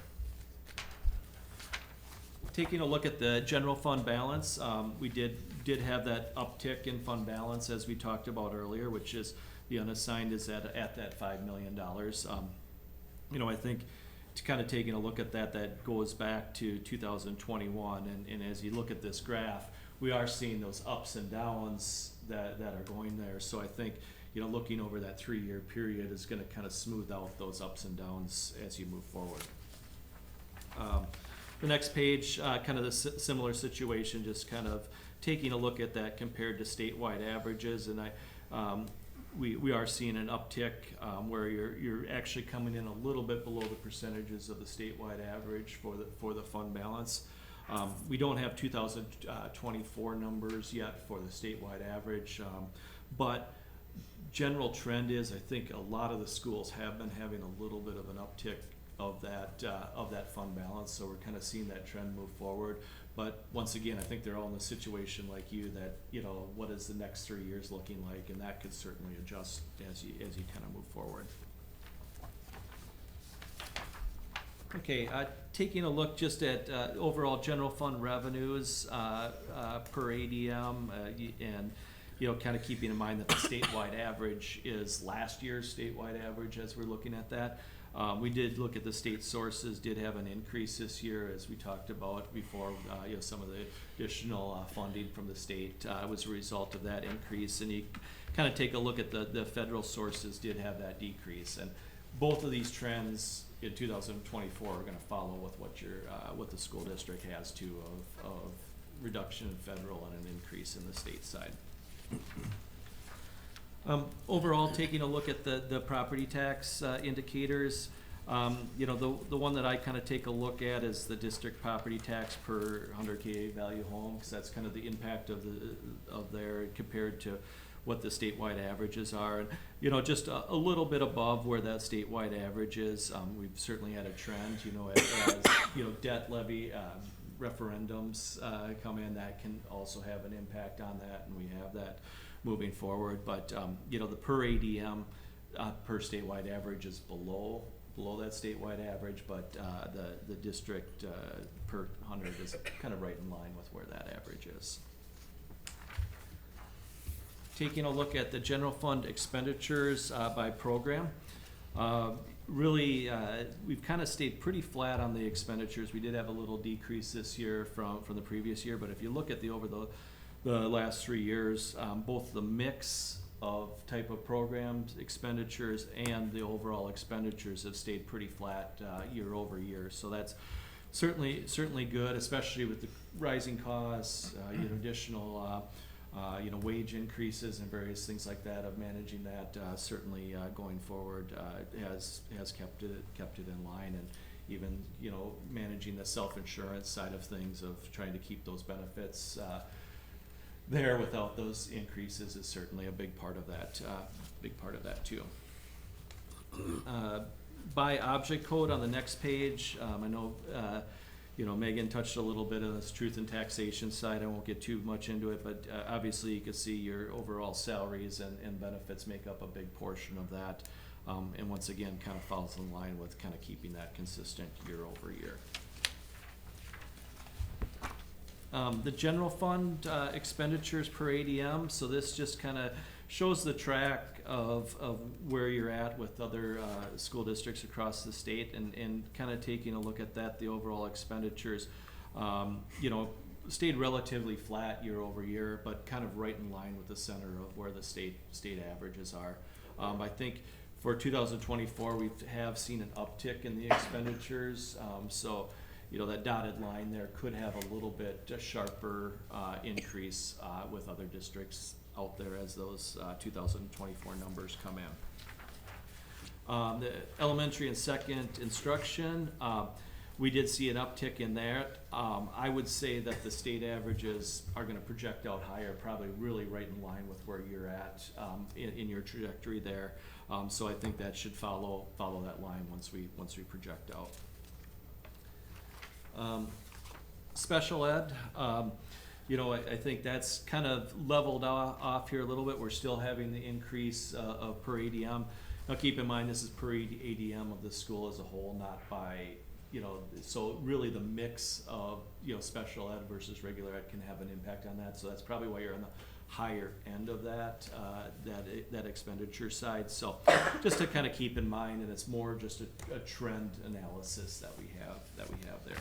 Taking a look at the general fund balance, we did have that uptick in fund balance as we talked about earlier, which is the unassigned is at that $5 million. You know, I think to kind of taking a look at that goes back to 2021, and as you look at this graph, we are seeing those ups and downs that are going there. So I think, you know, looking over that 3-year period is going to kind of smooth out those ups and downs as you move forward. The next page, kind of the similar situation, just kind of taking a look at that compared to statewide averages, and we are seeing an uptick where you're actually coming in a little bit below the percentages of the statewide average for the fund balance. We don't have 2024 numbers yet for the statewide average, But general trend is, I think a lot of the schools have been having a little bit of an uptick of that fund balance, so we're kind of seeing that trend move forward. But once again, I think they're all in a situation like you that, you know, what is the next 3 years looking like, and that could certainly adjust as you kind of move forward. Okay, taking a look just at overall general fund revenues per ADM, and you know, kind of keeping in mind that the statewide average is last year's statewide average as we're looking at that. We did look at the state sources, did have an increase this year, as we talked about before. You know, some of the additional funding from the state was a result of that increase, and you kind of take a look at the federal sources did have that decrease, and both of these trends in 2024 are going to follow with what the school district has too, of reduction in federal and an increase in the state side. Overall, taking a look at the property tax indicators, you know, the one that I kind of take a look at is the district property tax per 100 KA value home, because that's kind of the impact of there compared to what the statewide averages are. And, you know, just a little bit above where that statewide average is. We've certainly had a trend, you know, as you know, debt levy referendums come in, that can also have an impact on that, and we have that moving forward. But you know, the per ADM per statewide average is below that statewide average, but the district per 100 is kind of right in line with where that average is. Taking a look at the general fund expenditures by program, really we've kind of stayed pretty flat on the expenditures. We did have a little decrease this year from the previous year, but if you look at over the last 3 years, both the mix of type of programs, expenditures, and the overall expenditures have stayed pretty flat year over year. So that's certainly good, especially with the rising costs, you know, additional you know, wage increases and various things like that, of managing that. Certainly going forward has kept it in line, and even, you know, managing the self-insurance side of things, of trying to keep those benefits there without those increases, is certainly a big part of that too. By object code on the next page, I know you know, Megan touched a little bit on this truth and taxation side. I won't get too much into it, but obviously you can see your overall salaries and benefits make up a big portion of that, and once again kind of falls in line with kind of keeping that consistent year over year. The general fund expenditures per ADM, so this just kind of shows the track of where you're at with other school districts across the state, and kind of taking a look at that. The overall expenditures, you know, stayed relatively flat year over year, but kind of right in line with the center of where the state averages are. I think for 2024, we have seen an uptick in the expenditures, so you know, that dotted line there could have a little bit sharper increase with other districts out there as those 2024 numbers come in. The elementary and second instruction, we did see an uptick in that. I would say that the state averages are going to project out higher, probably really right in line with where you're at in your trajectory there. So I think that should follow that line once we project out. Special ed, you know, I think that's kind of leveled off here a little bit. We're still having the increase of per ADM. Now keep in mind, this is per ADM of the school as a whole, not by, you know, so really the mix of, you know, special ed versus regular ed can have an impact on that. So that's probably why you're on the higher end of that expenditure side. So just to kind of keep in mind, and it's more just a trend analysis that we have there.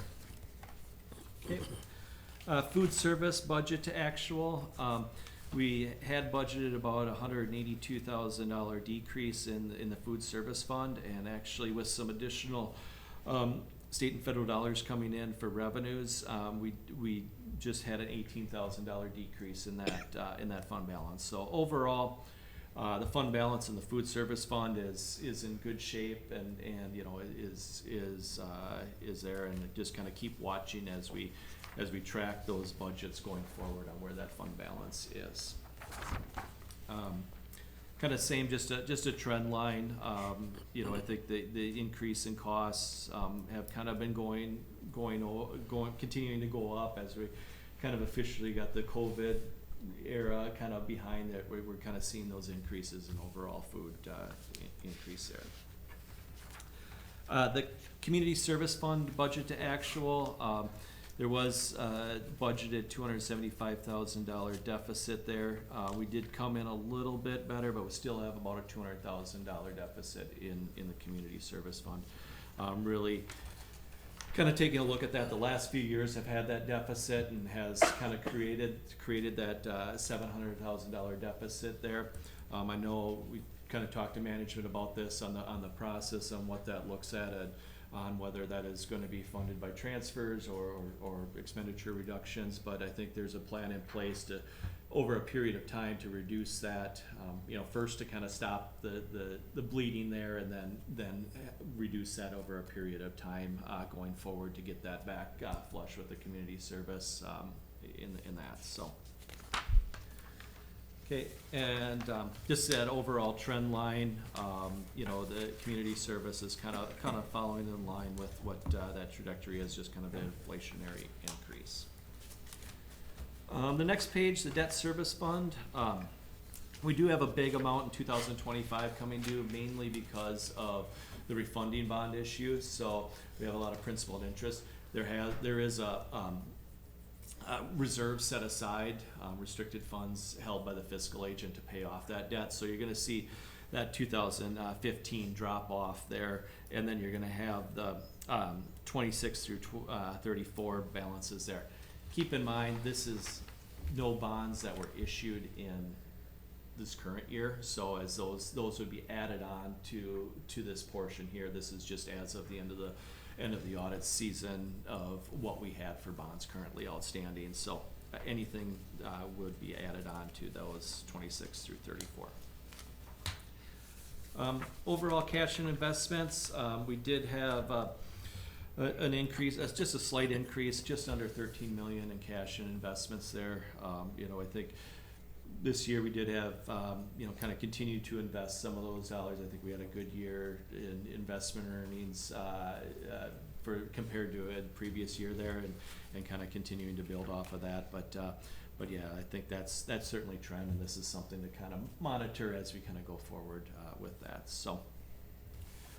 Okay. Food service budget to actual. We had budgeted about $182,000 decrease in the food service fund, and actually with some additional state and federal dollars coming in for revenues, we just had an $18,000 decrease in that fund balance. So overall, the fund balance in the food service fund is in good shape, and you know, is there, and just kind of keep watching as we track those budgets going forward on where that fund balance is. Kind of same, just a trend line. You know, I think the increase in costs have kind of been continuing to go up as we kind of officially got the COVID era kind of behind it. We're kind of seeing those increases in overall food increase there. The community service fund budget to actual, there was budgeted $275,000 deficit there. We did come in a little bit better, but we still have about a $200,000 deficit in the community service fund. Really kind of taking a look at that, the last few years have had that deficit and has kind of created that $700,000 deficit there. I know we kind of talked to management about this on the process on what that looks at on whether that is going to be funded by transfers or expenditure reductions, but I think there's a plan in place to, over a period of time, to reduce that, you know, first to kind of stop the bleeding there, and then reduce that over a period of time going forward to get that back flush with the community service in that, so. Okay, and just that overall trend line, you know, the community service is kind of following in line with what that trajectory is, just kind of an inflationary increase. The next page, the debt service fund. We do have a big amount in 2025 coming due, mainly because of the refunding bond issue. So we have a lot of principal and interest. There is a reserve set aside, restricted funds held by the fiscal agent to pay off that debt. So you're going to see that 2015 drop off there, and then you're going to have the 26 through 34 balances there. Keep in mind, this is no bonds that were issued in this current year. So as those would be added on to this portion here, this is just as of the end of the audit season of what we had for bonds currently outstanding. So anything would be added on to those 26 through 34. Overall cash and investments, we did have an increase, just a slight increase, just under 13 million in cash and investments there. You know, I think this year we did have, you know, kind of continued to invest some of those dollars. I think we had a good year in investment earnings compared to a previous year there, and kind of continuing to build off of that. But yeah, I think that's certainly a trend, and this is something to kind of monitor as we kind of go forward with that. So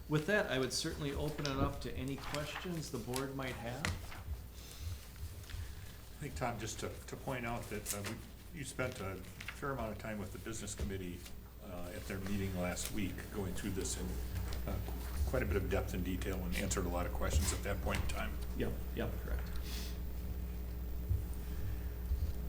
with that, I would certainly open it up to any questions the board might have. I think, Tom, just to point out that you spent a fair amount of time with the business committee at their meeting last week, going through this in quite a bit of depth and detail, and answered a lot of questions at that point in time. Yep, correct.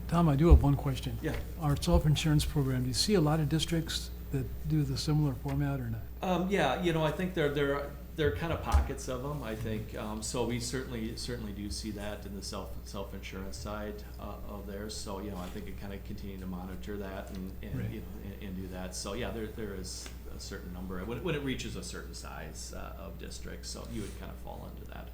Tom, I do have one question. Yeah. Our self-insurance program, do you see a lot of districts that do the similar format or not? Yeah, you know, I think there are kind of pockets of them, I think. So we certainly do see that in the self-insurance side of theirs. So, you know, I think it kind of continue to monitor that and Right. you know, and do that. So yeah, there is a certain number when it reaches a certain size of districts. So you would kind of fall into that.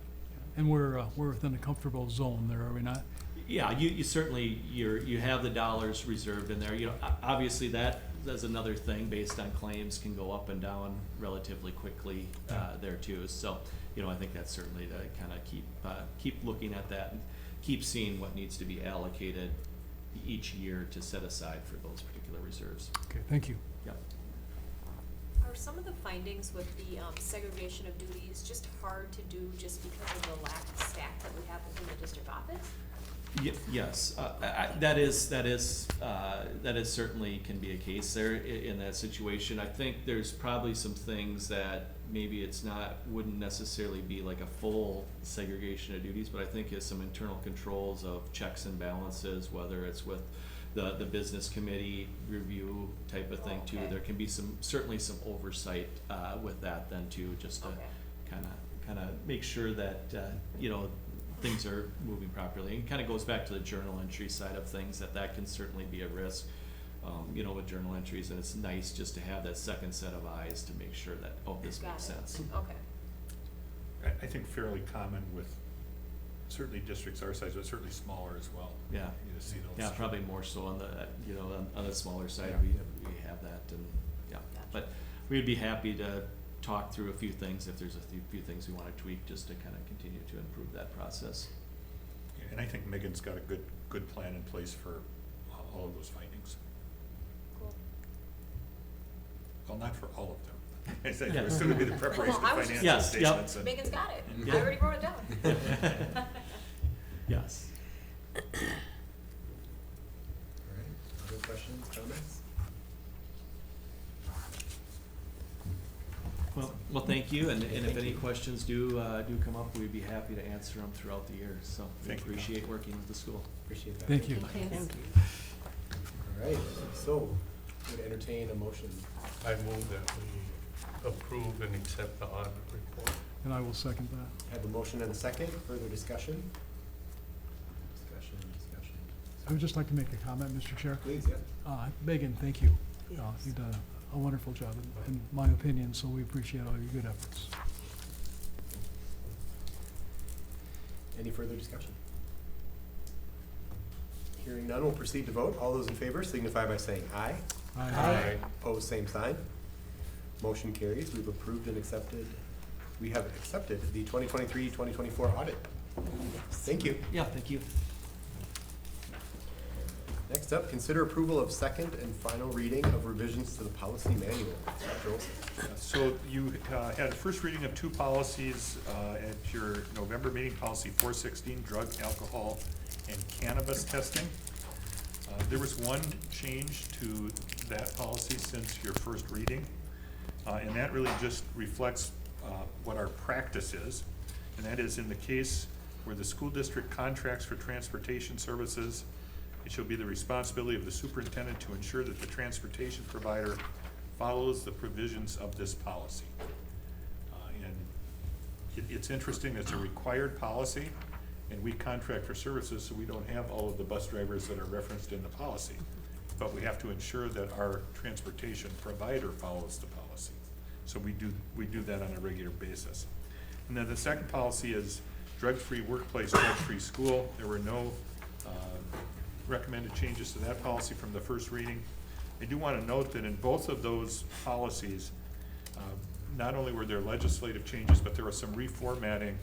And we're within a comfortable zone there, are we not? Yeah, you certainly you have the dollars reserved in there. You know, obviously that's another thing based on claims can go up and down relatively quickly there too. So, you know, I think that's certainly to kind of keep looking at that and keep seeing what needs to be allocated each year to set aside for those particular reserves. Okay, thank you. Yep. Are some of the findings with the segregation of duties just hard to do just because of the lack of staff that we have within the district office? Yes, that is certainly can be a case there in that situation. I think there's probably some things that maybe wouldn't necessarily be like a full segregation of duties, but I think it's some internal controls of checks and balances, whether it's with the business committee review type of thing too. Okay. There can be certainly some oversight with that then too, just to kind of make sure that you know, things are moving properly. And kind of goes back to the journal entry side of things, that can certainly be a risk, you know, with journal entries, and it's nice just to have that second set of eyes to make sure that, this makes sense. Okay. I think fairly common with certainly districts our size, but certainly smaller as well. Yeah. You see those. Yeah, probably more so on the, on the smaller side, Yeah. we have that, and, yeah. But we'd be happy to talk through a few things, if there's a few things we wanna tweak, just to kind of continue to improve that process. And I think Megan's got a good plan in place for all of those findings. Cool. Well, not for all of them. I said, there's still gonna be the preparation of Well, I was financial just- Yes, statements. and- Megan's got it. Yeah. I already wrote it down. Yes. All right, other questions, comments? Well, thank you, and if any questions do come up, we'd be happy to answer them throughout the year, so we Thank you. appreciate working with the school. Appreciate that. Thank you. Thank you. All right, so, would entertain a motion. I move that we approve and accept the audit report. And I will second that. Have a motion and a second, further discussion? Discussion. I would just like to make a comment, Mr. Chair. Please, yeah. Megan, thank you. Yes. You've done a wonderful job, in my opinion, so we appreciate all your good efforts. Any further discussion? Hearing none, we'll proceed to vote. All those in favor signify by saying aye. Aye. Opposed, same sign. Motion carries. We have accepted the 2023-2024 audit. Thank you. Yeah, thank you. Next up, consider approval of second and final reading of revisions to the policy manual. Dr. Olson. So you had a first reading of two policies at your November meeting, policy 416, drug, alcohol, and cannabis testing. There was one change to that policy since your first reading, and that really just reflects what our practice is, and that is in the case where the school district contracts for transportation services, it shall be the responsibility of the superintendent to ensure that the transportation provider follows the provisions of this policy. And it's interesting, it's a required policy, and we contract for services, so we don't have all of the bus drivers that are referenced in the policy. But we have to ensure that our transportation provider follows the policy. So we do that on a regular basis. And then the second policy is drug-free workplace, drug-free school. There were no recommended changes to that policy from the first reading. I do want to note that in both of those policies, not only were there legislative changes, but there was some reformatting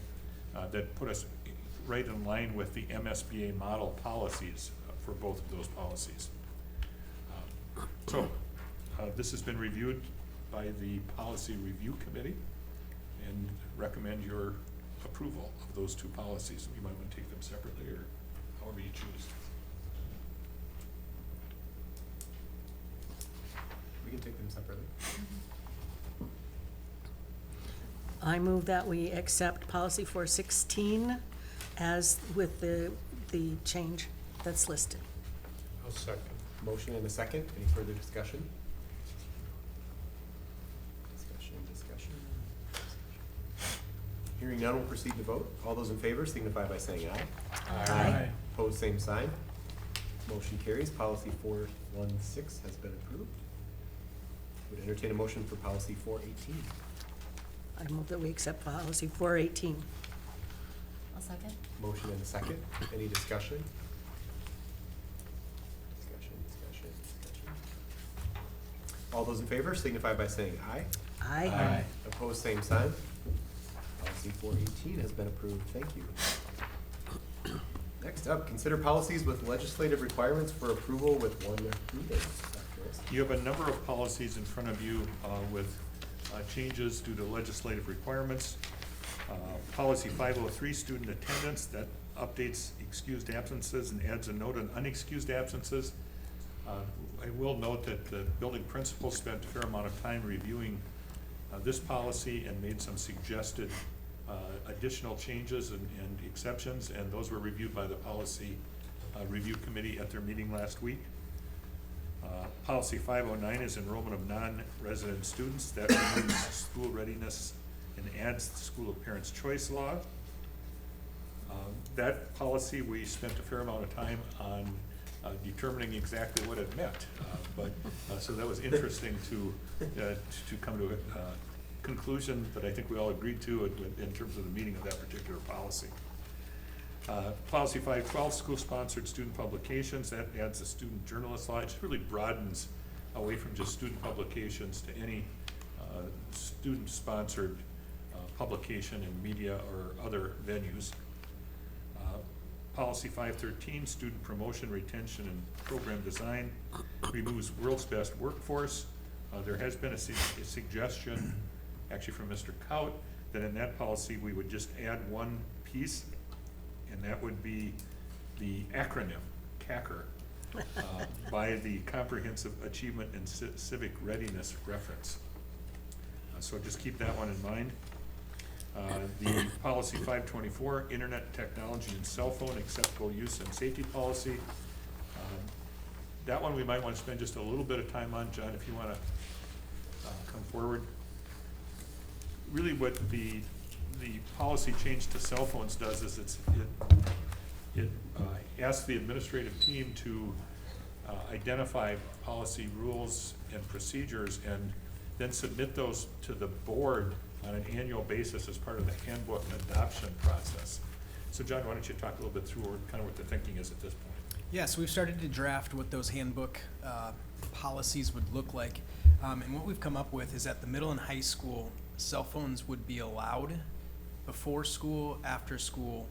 that put us right in line with the MSBA model policies for both of those policies. So this has been reviewed by the Policy Review Committee and recommend your approval of those two policies. You might want to take them separately or however you choose. We can take them separately. I move that we accept policy 416 as with the change that's listed. I'll second. Motion and a second. Any further discussion? Discussion. Hearing none, we'll proceed to vote. All those in favor signify by saying aye. Aye. Opposed, same sign. Motion carries. Policy 416 has been approved. Would entertain a motion for policy 418. I move that we accept policy 418. I'll second. Motion and a second. Any discussion? Discussion. All those in favor signify by saying aye. Aye. Opposed, same sign. Policy 418 has been approved. Thank you. Next up, consider policies with legislative requirements for approval with one reading. Dr. Olson. You have a number of policies in front of you with changes due to legislative requirements. Policy 503, student attendance, that updates excused absences and adds a note on unexcused absences. I will note that the building principal spent a fair amount of time reviewing this policy and made some suggested additional changes and exceptions, and those were reviewed by the Policy Review Committee at their meeting last week. Policy 509 is enrollment of non-resident students. That removes school readiness and adds the school of parents' choice law. That policy, we spent a fair amount of time on determining exactly what it meant. So that was interesting to come to a conclusion that I think we all agreed to in terms of the meaning of that particular policy. Policy 512, school-sponsored student publications, that adds a student journalist law. It just really broadens away from just student publications to any student-sponsored publication in media or other venues. Policy 513, student promotion, retention, and program design, removes world's best workforce. There has been a suggestion, actually from Mr. Kaut, that in that policy we would just add one piece, and that would be the acronym, CACR, by the Comprehensive Achievement and Civic Readiness Reference. So just keep that one in mind. The policy 524, internet technology and cell phone acceptable use and safety policy. That one we might want to spend just a little bit of time on, John, if you want to come forward. Really what the policy change to cell phones does is it asks the administrative team to identify policy rules and procedures and then submit those to the board on an annual basis as part of the handbook adoption process. So John, why don't you talk a little bit through kind of what the thinking is at this point? Yes, we've started to draft what those handbook policies would look like. And what we've come up with is at the middle and high school, cell phones would be allowed before school, after school,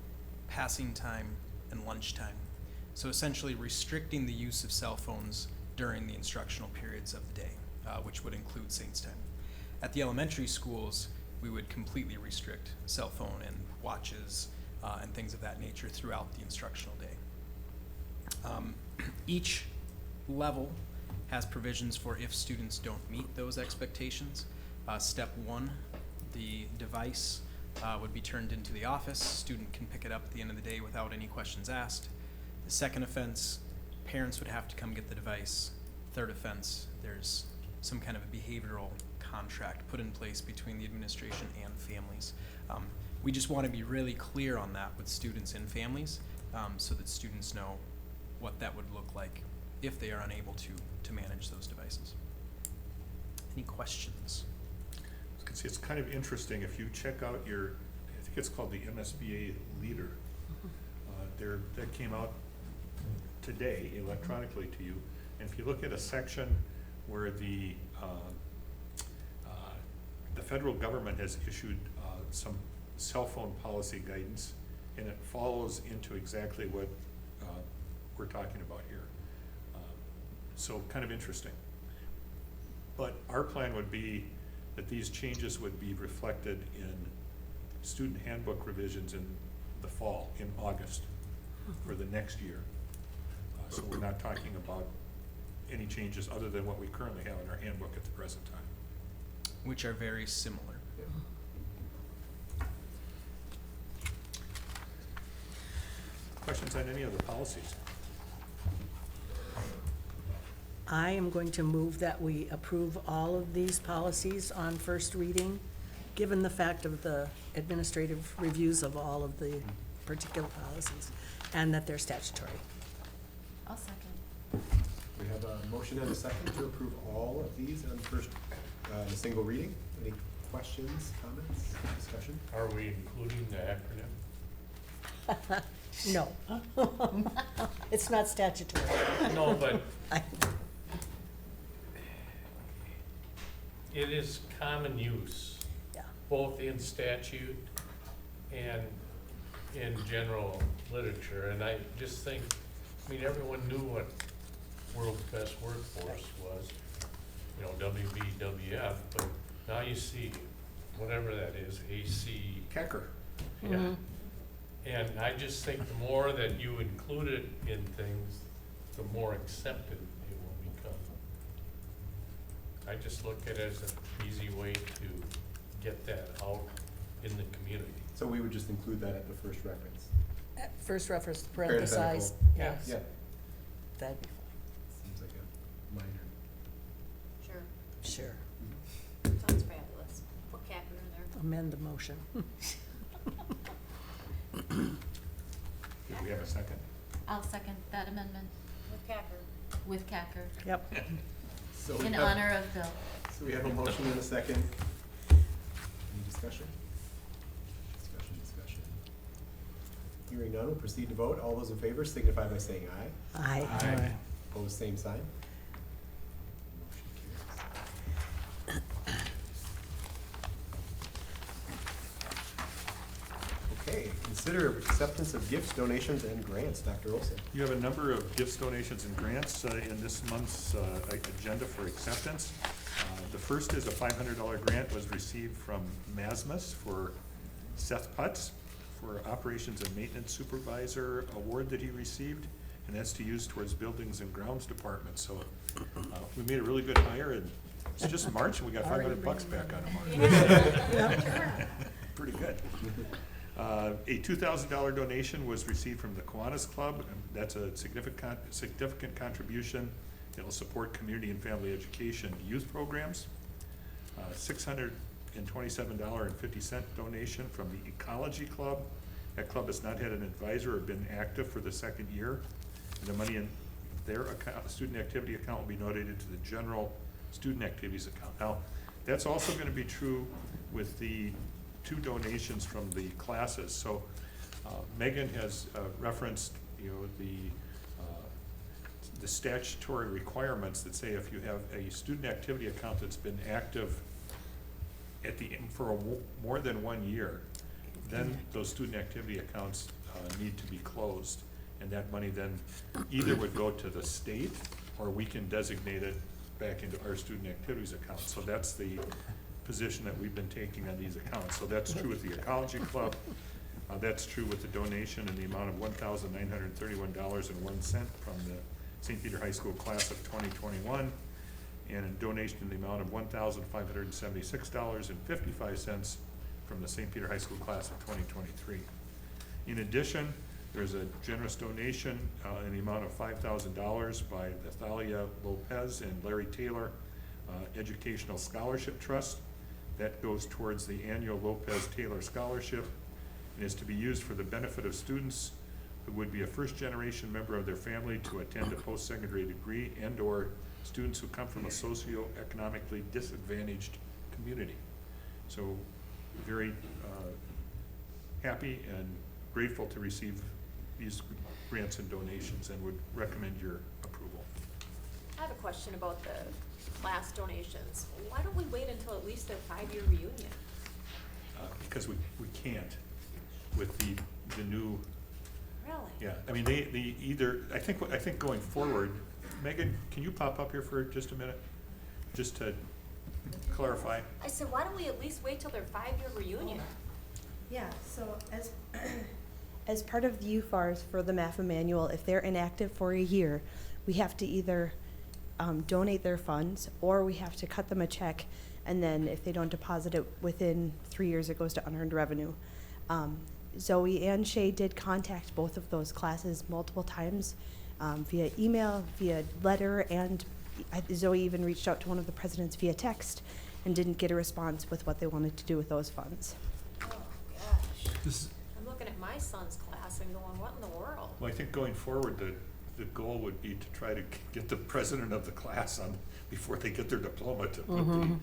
passing time, and lunchtime. So essentially restricting the use of cell phones during the instructional periods of the day, which would include Saints time. At the elementary schools, we would completely restrict cell phone and watches and things of that nature throughout the instructional day. Each level has provisions for if students don't meet those expectations. Step one, the device would be turned into the office. Student can pick it up at the end of the day without any questions asked. The second offense, parents would have to come get the device. Third offense, there's some kind of a behavioral contract put in place between the administration and families. We just want to be really clear on that with students and families so that students know what that would look like if they are unable to manage those devices. Any questions? You can see it's kind of interesting if you check out your, I think it's called the MSBA Leader. That came out today electronically to you. And if you look at a section where the federal government has issued some cell phone policy guidance, and it follows into exactly what we're talking about here. So kind of interesting. But our plan would be that these changes would be reflected in student handbook revisions in the fall, in August, for the next year. So we're not talking about any changes other than what we currently have in our handbook at the present time. Which are very similar. Questions on any of the policies? I am going to move that we approve all of these policies on first reading, given the fact of the administrative reviews of all of the particular policies, and that they're statutory. I'll second. We have a motion and a second to approve all of these on first, a single reading. Any questions, comments, discussion? Are we including the acronym? No. It's not statutory. No, but it is common use, Yeah. both in statute and in general literature. And I just think, I mean, everyone knew what world's best workforce was, you know, WBWF, but now you see whatever that is, AC. CACR. Yeah. And I just think the more that you include it in things, the more accepted it will become. I just look at it as an easy way to get that out in the community. So we would just include that at the first reference. First reference, parenthesized, Parenthetical. yes. Yeah, That'd be fine. seems like a minor. Sure, Sure. sounds fabulous. Put Capper in there. Amend the motion. Did we have a second? I'll second that amendment With Capper. with Cacker Yep. So we in have- honor of Bill. So we have a motion and a second. Any discussion? Discussion. Hearing none, we'll proceed to vote. All those in favor signify by saying aye. Aye. Opposed, same sign. Motion carries. Okay, consider acceptance of gifts, donations, and grants. Dr. Olson. You have a number of gifts, donations, and grants in this month's agenda for acceptance. The first is a $500 grant was received from Masmus for Seth Putz for Operations and Maintenance Supervisor Award that he received, and that's to use towards Buildings and Grounds Department. So we made a really good hire, and it's just March, and we got $500 back on him. Pretty good. A $2,000 donation was received from the Kiwanis Club, and that's a significant contribution. It'll support community and family education youth programs. $627.50 donation from the Ecology Club. That club has not had an advisor or been active for the second year. And the money in their account, student activity account, will be donated to the general student activities account. Now, that's also going to be true with the 2 donations from the classes. So Megan has referenced, the statutory requirements that say if you have a student activity account that's been active at the end for more than 1 year, then those student activity accounts need to be closed, and that money then either would go to the state or we can designate it back into our student activities account. So that's the position that we've been taking on these accounts. So that's true with the Ecology Club. That's true with the donation in the amount of $1,931.01 from the St. Peter High School class of 2021, and a donation in the amount of $1,576.55 from the St. Peter High School class of 2023. In addition, there's a generous donation in the amount of $5,000 by Nathalia Lopez and Larry Taylor Educational Scholarship Trust. That goes towards the annual Lopez Taylor Scholarship and is to be used for the benefit of students who would be a first-generation member of their family to attend a post-secondary degree and/or students who come from a socioeconomically disadvantaged community. So very happy and grateful to receive these grants and donations, and would recommend your approval. I have a question about the class donations. Why don't we wait until at least their 5-year reunion? Because we can't with the new. Really? Yeah, I mean, they either, I think going forward, Megan, can you pop up here for just a minute? Just to clarify. I said, why don't we at least wait till their 5-year reunion? Yeah, so as part of the UFARs for the MAFA manual, if they're inactive for a year, we have to either donate their funds, or we have to cut them a check, and then if they don't deposit it within 3 years, it goes to unearned revenue. Zoe and Shay did contact both of those classes multiple times via email, via letter, and Zoe even reached out to one of the presidents via text and didn't get a response with what they wanted to do with those funds. Oh, gosh. I'm looking at my son's class and going, what in the world? Well, I think going forward, the goal would be to try to get the president of the class on before they get their diploma to put the,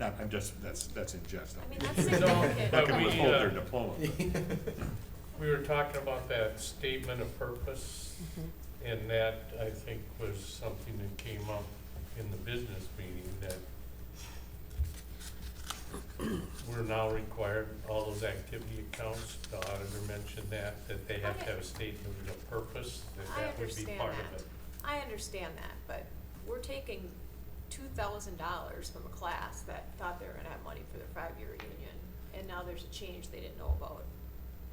I'm just, that's in jest. I mean, that's significant. Not gonna withhold their diploma. We were talking about that statement of purpose, and that, I think, was something that came up in the business meeting, that we're now required, all those activity accounts, the auditor mentioned that they have to have a statement of purpose, that would be part of it. I understand that, but we're taking $2,000 from a class that thought they were gonna have money for their 5-year reunion, and now there's a change they didn't know about.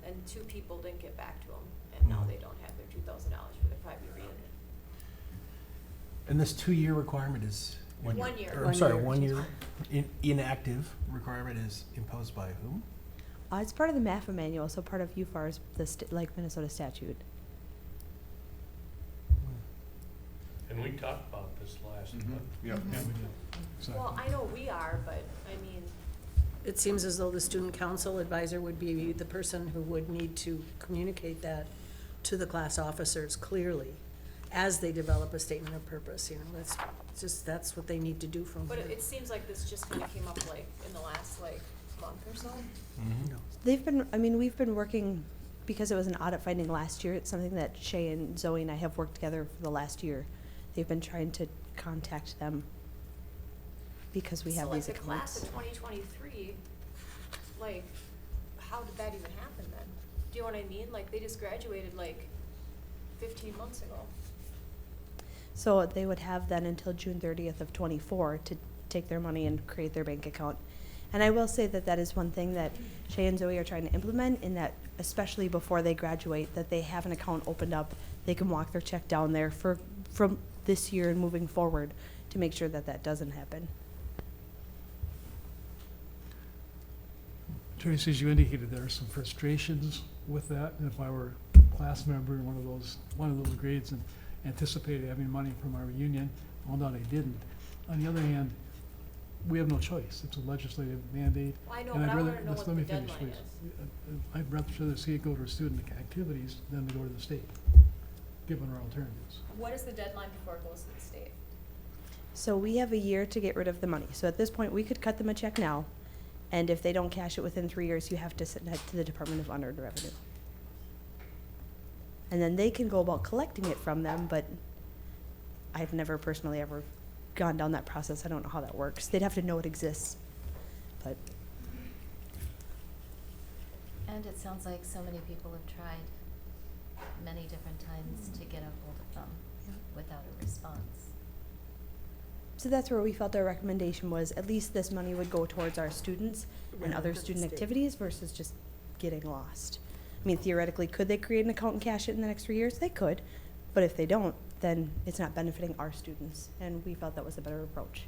And 2 people didn't get back to them, and now they don't have their $2,000 for their 5-year reunion. And this 2-year requirement is? 1 year. Or, I'm sorry, 1 year inactive requirement is imposed by whom? It's part of the MAFA manual, so part of UFAR's, like Minnesota statute. And we talked about this last month. Yeah. Yeah, we did. Exactly. Well, I know we are, but, I mean, It seems as though the student council advisor would be the person who would need to communicate that to the class officers clearly as they develop a statement of purpose, that's what they need to do from but here. it seems like this just kinda came up like in the last month or so. We've been working because it was an audit finding last year, it's something that Shay and Zoe and I have worked together for the last year. They've been trying to contact them because we have these So like the class accounts. of 2023, like, how did that even happen then? Do you know what I mean? Like, they just graduated like 15 months ago. So they would have then until June 30th of '24 to take their money and create their bank account. And I will say that that is one thing that Shay and Zoe are trying to implement, in that especially before they graduate, that they have an account opened up, they can walk their check down there from this year and moving forward to make sure that that doesn't happen. Tracy, as you indicated, there are some frustrations with that, and if I were a class member in one of those grades and anticipated having money from our reunion, found out I didn't. On the other hand, we have no choice. It's a legislative mandate. Well, I know, and but I'd I rather- wanna know let's- what let the me finish, deadline please. I'd rather see it go to student activities than to go to the state, given our alternatives. What is the deadline before it goes to the state? So we have a year to get rid of the money. So at this point, we could cut them a check now, and if they don't cash it within 3 years, you have to send that to the Department of Unearned Revenue. And then they can go about collecting it from them, but I've never personally ever gone down that process. I don't know how that works. They'd have to know it exists, but. And it sounds like so many people have tried many different times to get a hold of them without a response. So that's where we felt our recommendation was, at least this money would go towards our students and Rather other than the student state. activities versus just getting lost. I mean, theoretically, could they create an account and cash it in the next 3 years? They could, but if they don't, then it's not benefiting our students, and we felt that was a better approach.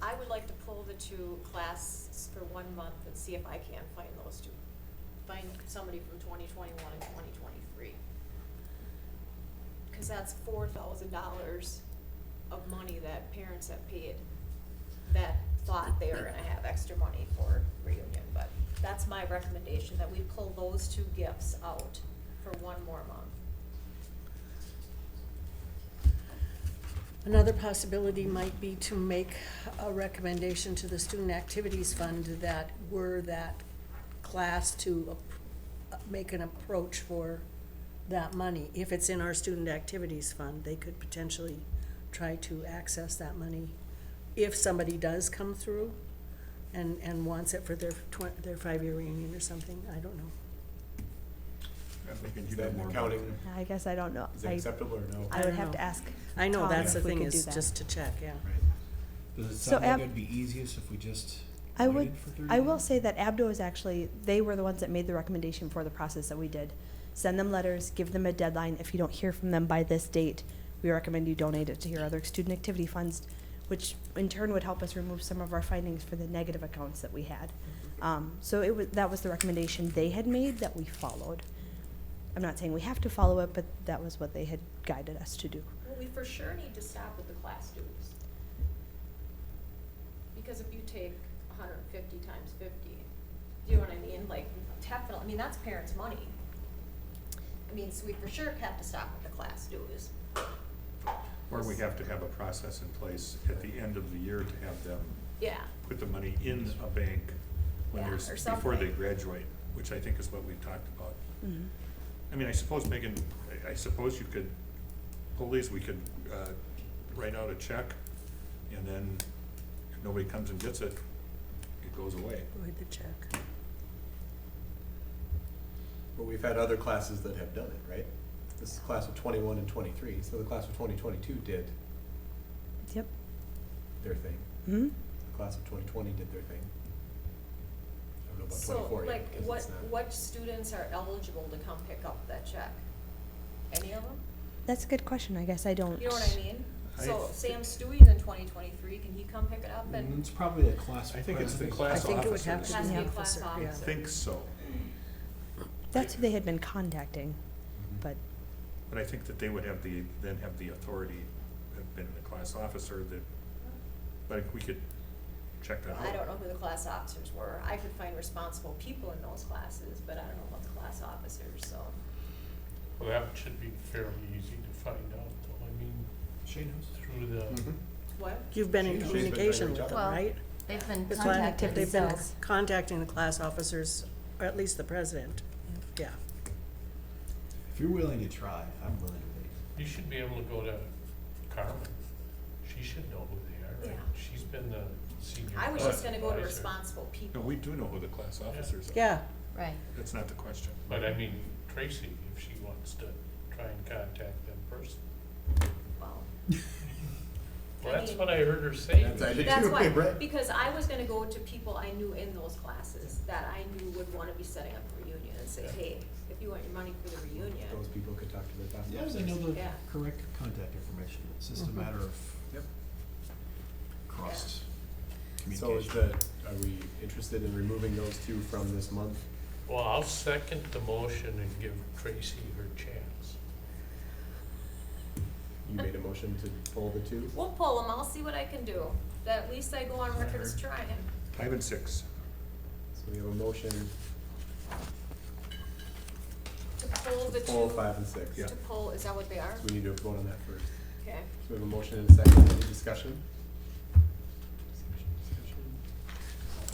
I would like to pull the two classes for 1 month and see if I can find those two. Find somebody from 2021 and 2023. Cause that's $4,000 of money that parents have paid that thought they were gonna have extra money for reunion, but that's my recommendation, that we pull those two gifts out for 1 more month. Another possibility might be to make a recommendation to the Student Activities Fund that were that class to make an approach for that money. If it's in our Student Activities Fund, they could potentially try to access that money. If somebody does come through and wants it for their 5-year reunion or something, I don't know. Is that an accounting, I guess I don't know. is that acceptable or no? I would have to ask. I know, Tom that's the if we thing, could do is that. just to check, yeah. Does it So sound like Ab- it'd be easiest if we just I would, waited for 30 I will days? say that Abdo is actually, they were the ones that made the recommendation for the process that we did. Send them letters, give them a deadline. If you don't hear from them by this date, we recommend you donate it to your other student activity funds, which in turn would help us remove some of our findings for the negative accounts that we had. So it was, that was the recommendation they had made that we followed. I'm not saying we have to follow it, but that was what they had guided us to do. Well, we for sure need to stop with the class dues. Because if you take 150 times 50, do you know what I mean? Like, definitely, I mean, that's parents' money. I mean, so we for sure have to stop with the class dues. Or we have to have a process in place at the end of the year to have them Yeah, put the money in a bank when Yeah, there's, or before they something. graduate, which I think is what we've talked about. Mhm. I mean, I suppose, Megan, I suppose you could pull these, we could, write out a check, and then if nobody comes and gets it, it goes away. Void the check. But we've had other classes that have done it, right? This is class of 21 and 23, so the class of 2022 did Yep. their thing. Hmm? The class of 2020 did their thing. I don't know about so 24 yet, like, because it's not. what students are eligible to come pick up that check? Any of them? That's a good question. I guess I don't. You know what I mean? So I- Sam Stewie's in 2023, can he come pick it up and? It's probably a class. I think it's the president. class I think it would have officers. to Has be to the be a class officer, yeah. I think so, That's who they had been contacting, but but I think that they would have then have the authority, have been the class officer that, like, we could check that out. I don't know who the class officers were. I could find responsible people in those classes, but I don't know about the class officers, so. Well, that should be fairly easy to find out, though, I mean, Shane knows. through the, Mhm. What? You've been in She's been doing a communication great with them, Well, right? they've been It's contacted they've been themselves. contacting the class officers, or at least the president, yeah. If you're willing to try, I'm willing to wait. You should be able to go to Carmen. She should know who they are, right? Yeah. She's been the senior. I was class just gonna go to advisor. responsible No, people. we do know who the class officers are. Yeah, Right. That's not the question. But I mean, Tracy, if she wants to try and contact them personally. Well, Well, I that's mean- what I heard her say. That's- I did that's too, why, right. because I was gonna go to people I knew in those classes that I knew would wanna be setting up a reunion and say, hey, if you want your money for the reunion. Those people could talk to their class As long as they officers. know the Yeah. correct contact information, it's just a Mhm. matter of Yep. cross So is communication. are we interested in removing those two from this month? Well, I'll second the motion and give Tracy her chance. You made a motion to pull the two? We'll pull them, I'll see what I can do. At least I go on record as trying. 5 and 6. So we have a motion To pull the to two. pull 5 and 6. Yeah. To pull, is that what they are? So we need to vote on that first. Okay. So we have a motion and a second. Any discussion?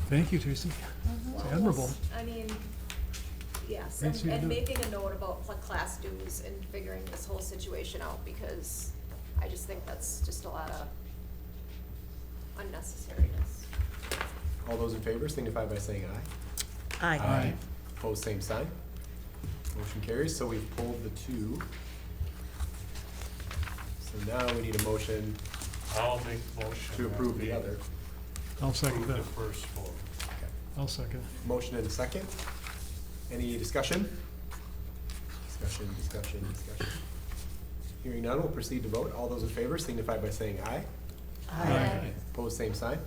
Thank you, Tracy. It's admirable. I mean, yes, Thanks for and your making a note about class dues and figuring this whole situation out, because I just think that's just a lot of unnecessariness. All those in favor signify by saying aye. aye. Opposed, same sign. Motion carries, so we've pulled the two. So now we need a motion I'll make motion. to approve the that other. I'll we second approve that. the first one. Okay. I'll second. Motion and a second. Any discussion? Discussion. Hearing none, we'll proceed to vote. All those in favor signify by saying aye. Aye. Opposed, same sign.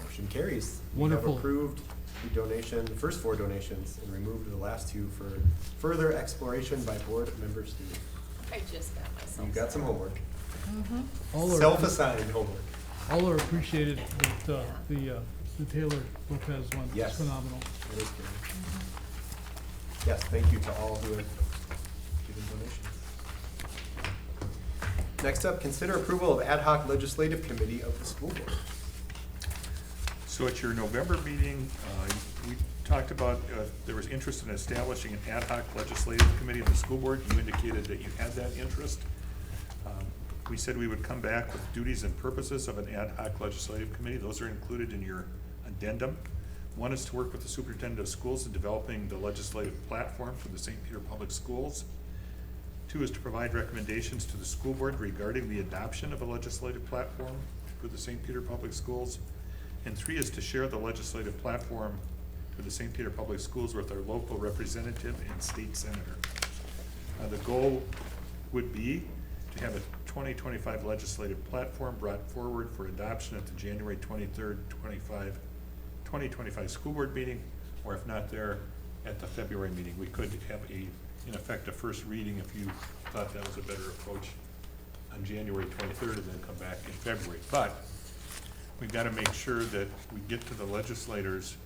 Motion carries. Wonderful. We have approved the donation, the first 4 donations, and removed the last 2 for further exploration by board member students. I just got myself. You got some homework. All are, Self-assigned homework. all are appreciated, but, the Taylor Lopez one is Yes. phenomenal. That is good. Yes, thank you to all who have given donations. Next up, consider approval of ad hoc legislative committee of the school board. So at your November meeting, we talked about, there was interest in establishing an ad hoc legislative committee of the school board. You indicated that you had that interest. We said we would come back with duties and purposes of an ad hoc legislative committee. Those are included in your addendum. One is to work with the superintendent of schools in developing the legislative platform for the St. Peter Public Schools. 2 is to provide recommendations to the school board regarding the adoption of a legislative platform for the St. Peter Public Schools. And 3 is to share the legislative platform for the St. Peter Public Schools with our local representative and state senator. The goal would be to have a 2025 legislative platform brought forward for adoption at the January 23rd, 2025 school board meeting, or if not there, at the February meeting. We could have in effect, a first reading if you thought that was a better approach on January 23rd and then come back in February. But we've got to make sure that we get to the legislators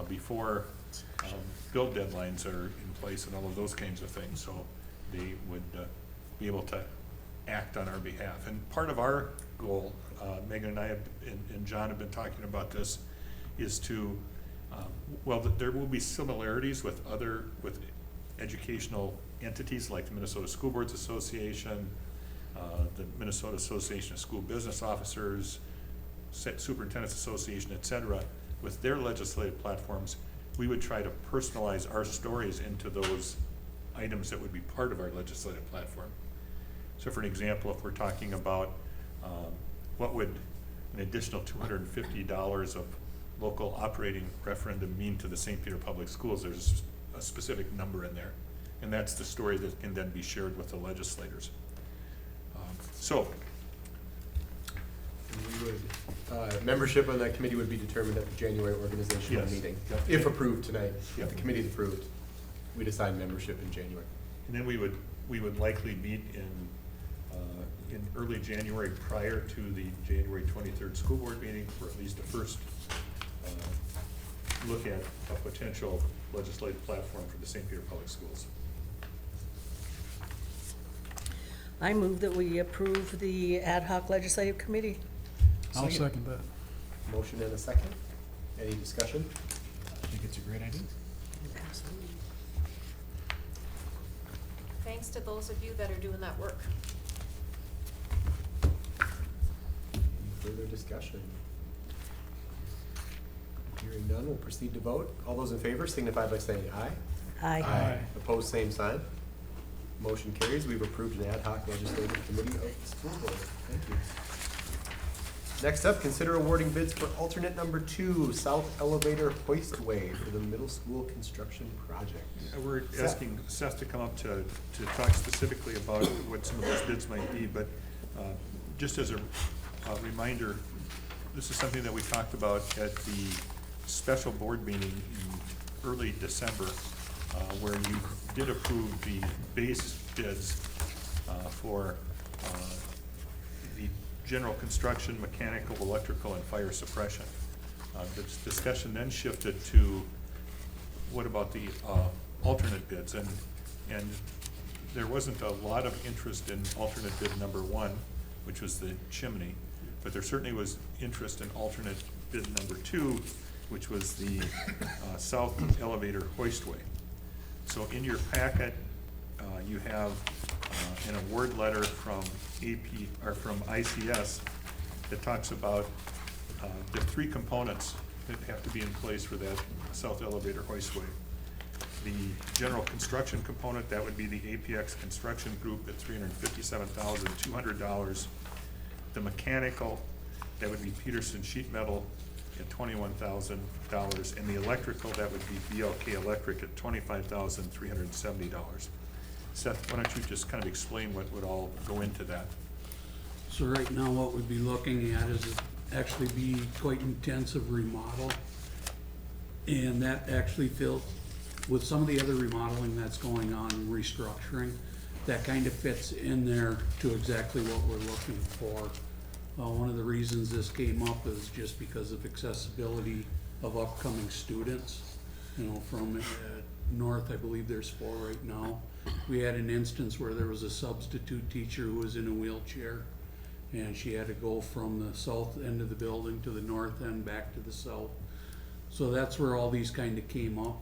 before bill deadlines are in place and all of those kinds of things, so they would be able to act on our behalf. And part of our goal, Megan and I have, and John have been talking about this, is to, there will be similarities with educational entities like the Minnesota School Boards Association, the Minnesota Association of School Business Officers, Superintendent's Association, et cetera. With their legislative platforms, we would try to personalize our stories into those items that would be part of our legislative platform. So for an example, if we're talking about what would an additional $250 of local operating referendum mean to the St. Peter Public Schools, there's a specific number in there. And that's the story that can then be shared with the legislators. We would, membership on that committee would be determined at the January organizational Yes. meeting. Yep. If approved tonight, Yep. if the committee is approved, we'd assign membership in January. And then we would likely meet in early January prior to the January 23rd school board meeting for at least a first look at a potential legislative platform for the St. Peter Public Schools. I move that we approve the ad hoc legislative committee. I'll second that. Motion and a second. Any discussion? I think it's a great idea. Thanks to those of you that are doing that work. Any further discussion? Hearing none, we'll proceed to vote. All those in favor signify by saying aye. Aye. Opposed, same sign. Motion carries. We've approved an ad hoc legislative committee of the school board. Thank you. Next up, consider awarding bids for alternate number 2, South Elevator Hoistway for the middle school construction project. We're Seth. asking Seth to come up to talk specifically about what some of those bids might be, but just as a reminder, this is something that we talked about at the special board meeting in early December, where you did approve the base bids for the general construction, mechanical, electrical, and fire suppression. The discussion then shifted to what about the alternate bids, and there wasn't a lot of interest in alternate bid number 1, which was the chimney, but there certainly was interest in alternate bid number 2, which was the south elevator hoistway. So in your packet, you have an award letter from from ICS that talks about the 3 components that have to be in place for that south elevator hoistway. The general construction component, that would be the APX Construction Group at $357,200. The mechanical, that would be Peterson Sheet Metal at $21,000, and the electrical, that would be BLK Electric at $25,370. Seth, why don't you just kind of explain what would all go into that? So right now, what we'd be looking at is actually be quite intensive remodel. And that actually feels, with some of the other remodeling that's going on, restructuring, that kind of fits in there to exactly what we're looking for. One of the reasons this came up is just because of accessibility of upcoming students. You know, from north, I believe there's 4 right now. We had an instance where there was a substitute teacher who was in a wheelchair, and she had to go from the south end of the building to the north end, back to the south. So that's where all these kind of came up.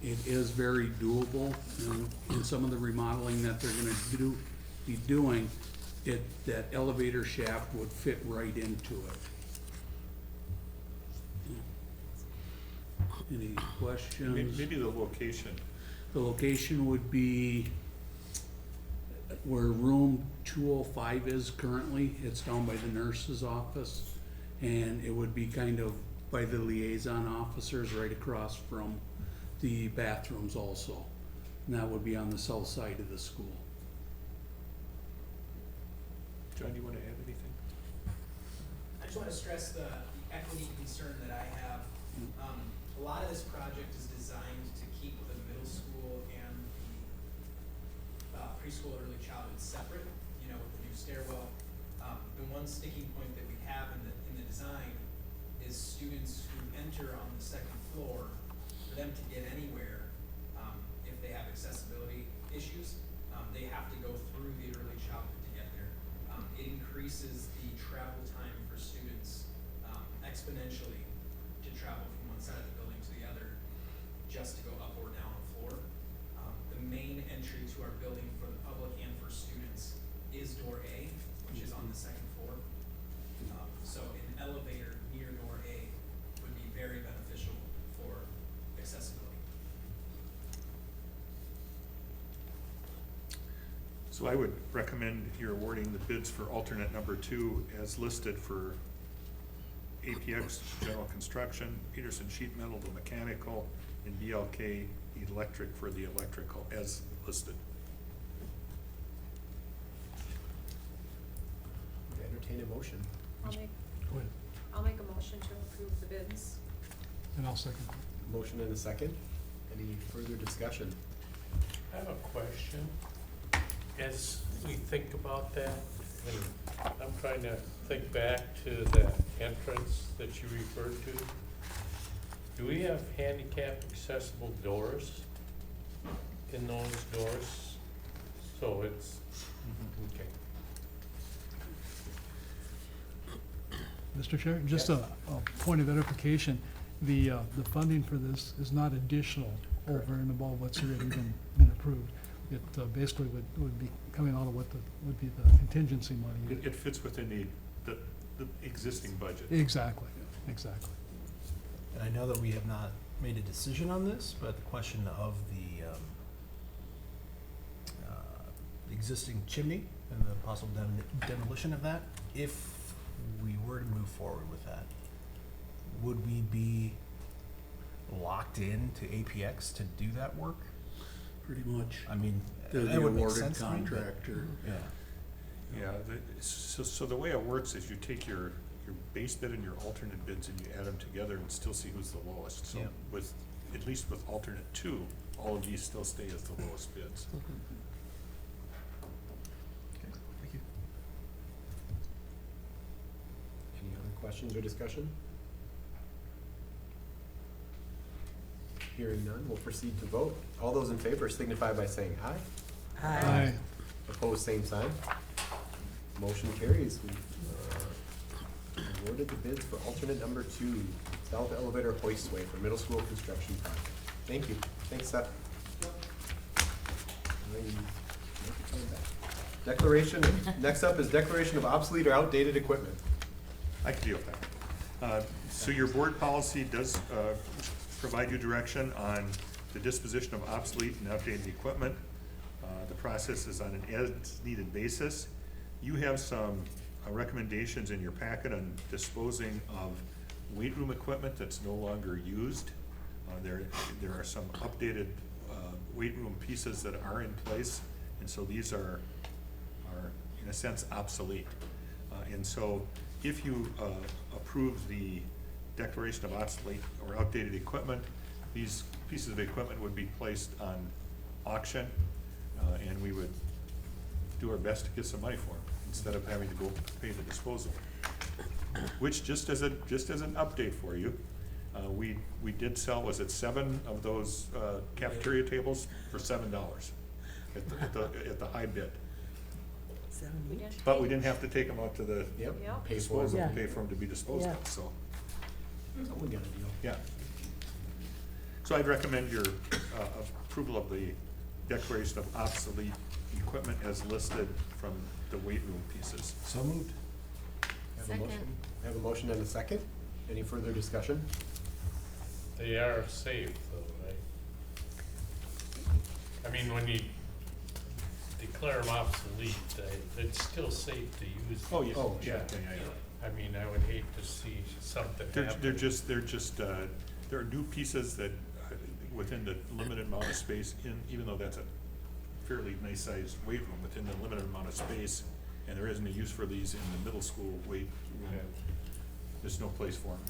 It is very doable, and in some of the remodeling that they're gonna be doing, that elevator shaft would fit right into it. Any questions? Maybe the location. The location would be where room 205 is currently. It's down by the nurse's office. And it would be kind of by the liaison officers right across from the bathrooms also. And that would be on the south side of the school. John, do you want to add anything? I just want to stress the equity concern that I have. A lot of this project is designed to keep the middle school and the preschool early childhood separate, you know, with the new stairwell. The one sticking point that we have in the design is students who enter on the 2nd floor. For them to get anywhere, if they have accessibility issues, they have to go through the early childhood to get there. It increases the travel time for students exponentially to travel from one side of the building to the other just to go up or down a floor. The main entry to our building for the public and for students is door A, which is on the 2nd floor. So an elevator near door A would be very beneficial for accessibility. So I would recommend you're awarding the bids for alternate number 2 as listed for APX General Construction, Peterson Sheet Metal, the mechanical, and BLK Electric for the electrical as listed. Entertain a motion. I'll make, Go ahead. I'll make a motion to approve the bids. And I'll second. Motion and a second. Any further discussion? I have a question. As we think about that, and I'm trying to think back to the entrance that you referred to. Do we have handicap accessible doors in those doors? So it's Okay. Mr. Chair, just Yes. a point of edification, the funding for this is not additional over and above what's already been approved. It basically would be coming out of what would be the contingency money. It fits within the existing budget. Exactly, exactly. And I know that we have not made a decision on this, but the question of the existing chimney and the possible demolition of that, if we were to move forward with that, would we be locked in to APX to do that work? Pretty much. I mean, They're that the would make awarded sense to me, but- contractor. Yeah. Yeah, so the way it works is you take your base bid and your alternate bids and you add them together and still see who's the lowest. So Yeah. with, at least with alternate two, all of these still stay as the lowest bids. Okay, thank you. Any other questions or discussion? Hearing none, we'll proceed to vote. All those in favor signify by saying aye. Aye. Opposed, same sign. Motion carries. We've awarded the bids for alternate number 2, South Elevator Hoistway for middle school construction project. Thank you. Thanks, Seth. Declaration, next up is declaration of obsolete or outdated equipment. I can deal with that. So your board policy does provide you direction on the disposition of obsolete and outdated equipment. The process is on an as-needed basis. You have some recommendations in your packet on disposing of weight room equipment that's no longer used. There are some updated weight room pieces that are in place, and so these are in a sense obsolete. And so if you approve the declaration of obsolete or outdated equipment, these pieces of equipment would be placed on auction, and we would do our best to get some money for them instead of having to go pay the disposal. Which, just as an update for you, we did sell, was it 7 of those cafeteria tables for $7 at the high bid. But we didn't have to take them out to the Yep. Pay for disposal, them. pay for them to be disposed Yeah. of, so, Someone got a deal. yeah. So I'd recommend your approval of the declaration of obsolete equipment as listed from the weight room pieces. So moved. Have a motion. Have a motion and a second. Any further discussion? They are safe though, right? I mean, when you declare them obsolete, it's still safe to use. Oh, yeah, Oh, yeah, sure. yeah. I mean, I would hate to see something happen. There are new pieces that, within the limited amount of space, even though that's a fairly nice sized weight room, within the limited amount of space, and there isn't a use for these in the middle school weight room, there's no place for them.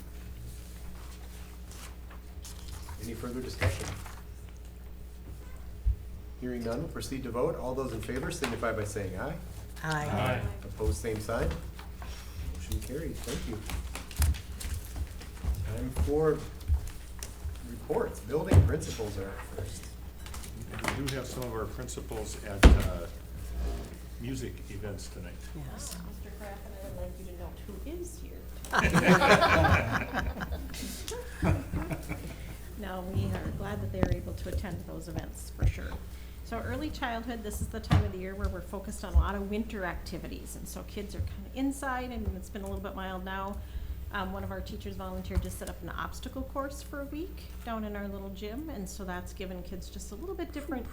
Any further discussion? Hearing none, we'll proceed to vote. All those in favor signify by saying aye. Aye. Opposed, same sign. Motion carries. Thank you. Time for reports. Building principals are first. We do have some of our principals at music events tonight. Yes. Mr. Kraft, and I'd like you to note who is here. No, we are glad that they were able to attend those events, for sure. So early childhood, this is the time of the year where we're focused on a lot of winter activities, and so kids are kind of inside, and it's been a little bit mild now. One of our teachers volunteered to set up an obstacle course for a week down in our little gym, and so that's given kids just a little bit different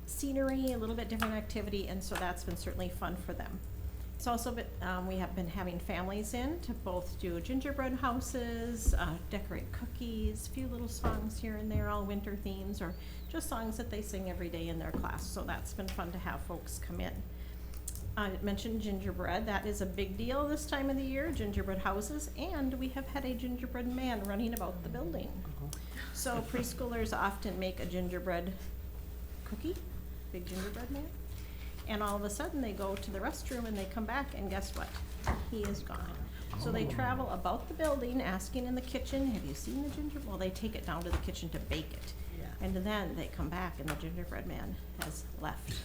scenery, a little bit different activity, and so that's been certainly fun for them. It's also been, we have been having families in to both do gingerbread houses, decorate cookies, a few little songs here and there, all winter themes, or just songs that they sing every day in their class. So that's been fun to have folks come in. I mentioned gingerbread. That is a big deal this time of the year, gingerbread houses, and we have had a gingerbread man running about the building. So preschoolers often make a gingerbread cookie, big gingerbread man, and all of a sudden they go to the restroom and they come back and guess what? He is gone. So they travel about the building asking in the kitchen, have you seen the gingerbread? Well, they take it down to the kitchen to bake it. Yeah. And then they come back and the gingerbread man has left.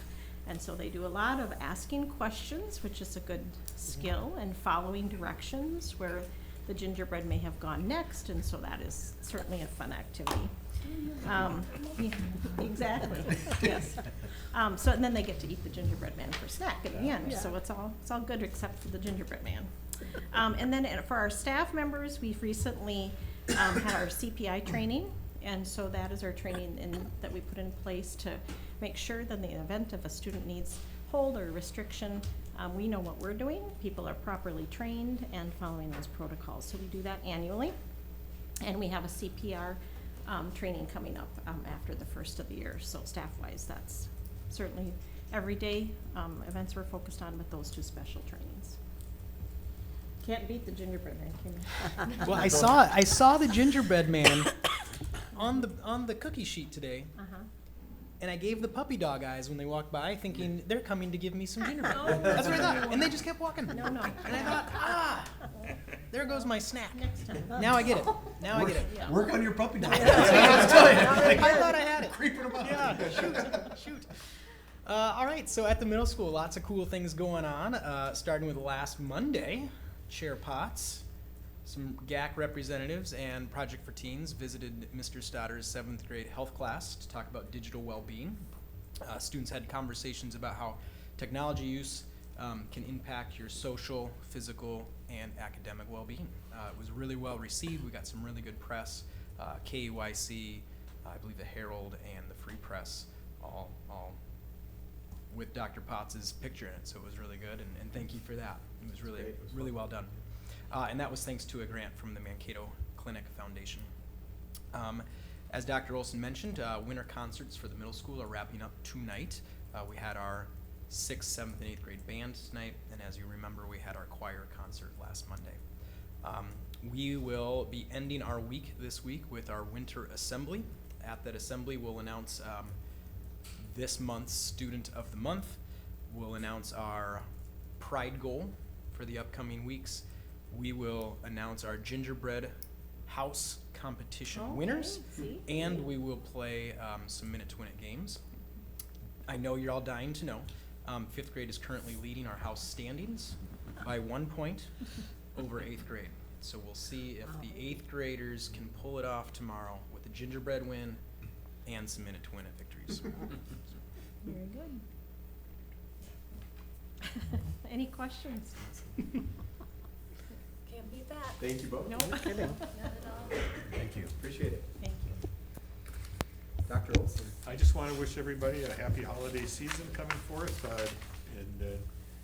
And so they do a lot of asking questions, which is a good skill, and following directions where the gingerbread may have gone next, and so that is certainly a fun activity. Yeah, exactly, yes. So, and then they get to eat the gingerbread man for snack at the end, so it's all good except for the gingerbread man. And then for our staff members, we've recently had our CPI training, and so that is our training that we put in place to make sure that in the event of a student needs hold or restriction, we know what we're doing, people are properly trained and following those protocols. So we do that annually, and we have a CPR training coming up after the first of the year. So staff-wise, that's certainly every day events we're focused on with those two special trainings. Can't beat the gingerbread man, can you? Well, I saw the gingerbread man on the cookie sheet today. And I gave the puppy dog eyes when they walked by, thinking they're coming to give me some gingerbread. That's what I thought. And they just kept walking. No. And I thought, there goes my snack. Next time. Now I get it. Now I get it. Yeah. Work on your puppy dog. I thought I had it. Creeping them out. Yeah, shoot. All right, so at the middle school, lots of cool things going on. Starting with last Monday, Chair Potts, some GAC representatives and Project for Teens visited Mr. Stotter's 7th grade health class to talk about digital well-being. Students had conversations about how technology use can impact your social, physical, and academic well-being. It was really well received. We got some really good press. KEYC, I believe the Herald, and the Free Press all with Dr. Potts' picture in it, so it was really good, and thank you for that. It was really well done. And that was thanks to a grant from the Mankato Clinic Foundation. As Dr. Olson mentioned, winter concerts for the middle school are wrapping up tonight. We had our 6th, 7th, and 8th grade band tonight, and as you remember, we had our choir concert last Monday. We will be ending our week this week with our winter assembly. At that assembly, we'll announce this month's Student of the Month. We'll announce our Pride goal for the upcoming weeks. We will announce our gingerbread house competition winners, and we will play some minute-to-win-it games. I know you're all dying to know. 5th grade is currently leading our house standings by 1 point over 8th grade. So we'll see if the 8th graders can pull it off tomorrow with a gingerbread win and some minute-to-win-it victories. Very good. Any questions? Can't beat that. Thank you both. No kidding. Not at all. Thank you. Appreciate it. Thank you. Dr. Olson. I just want to wish everybody a happy holiday season coming forth, and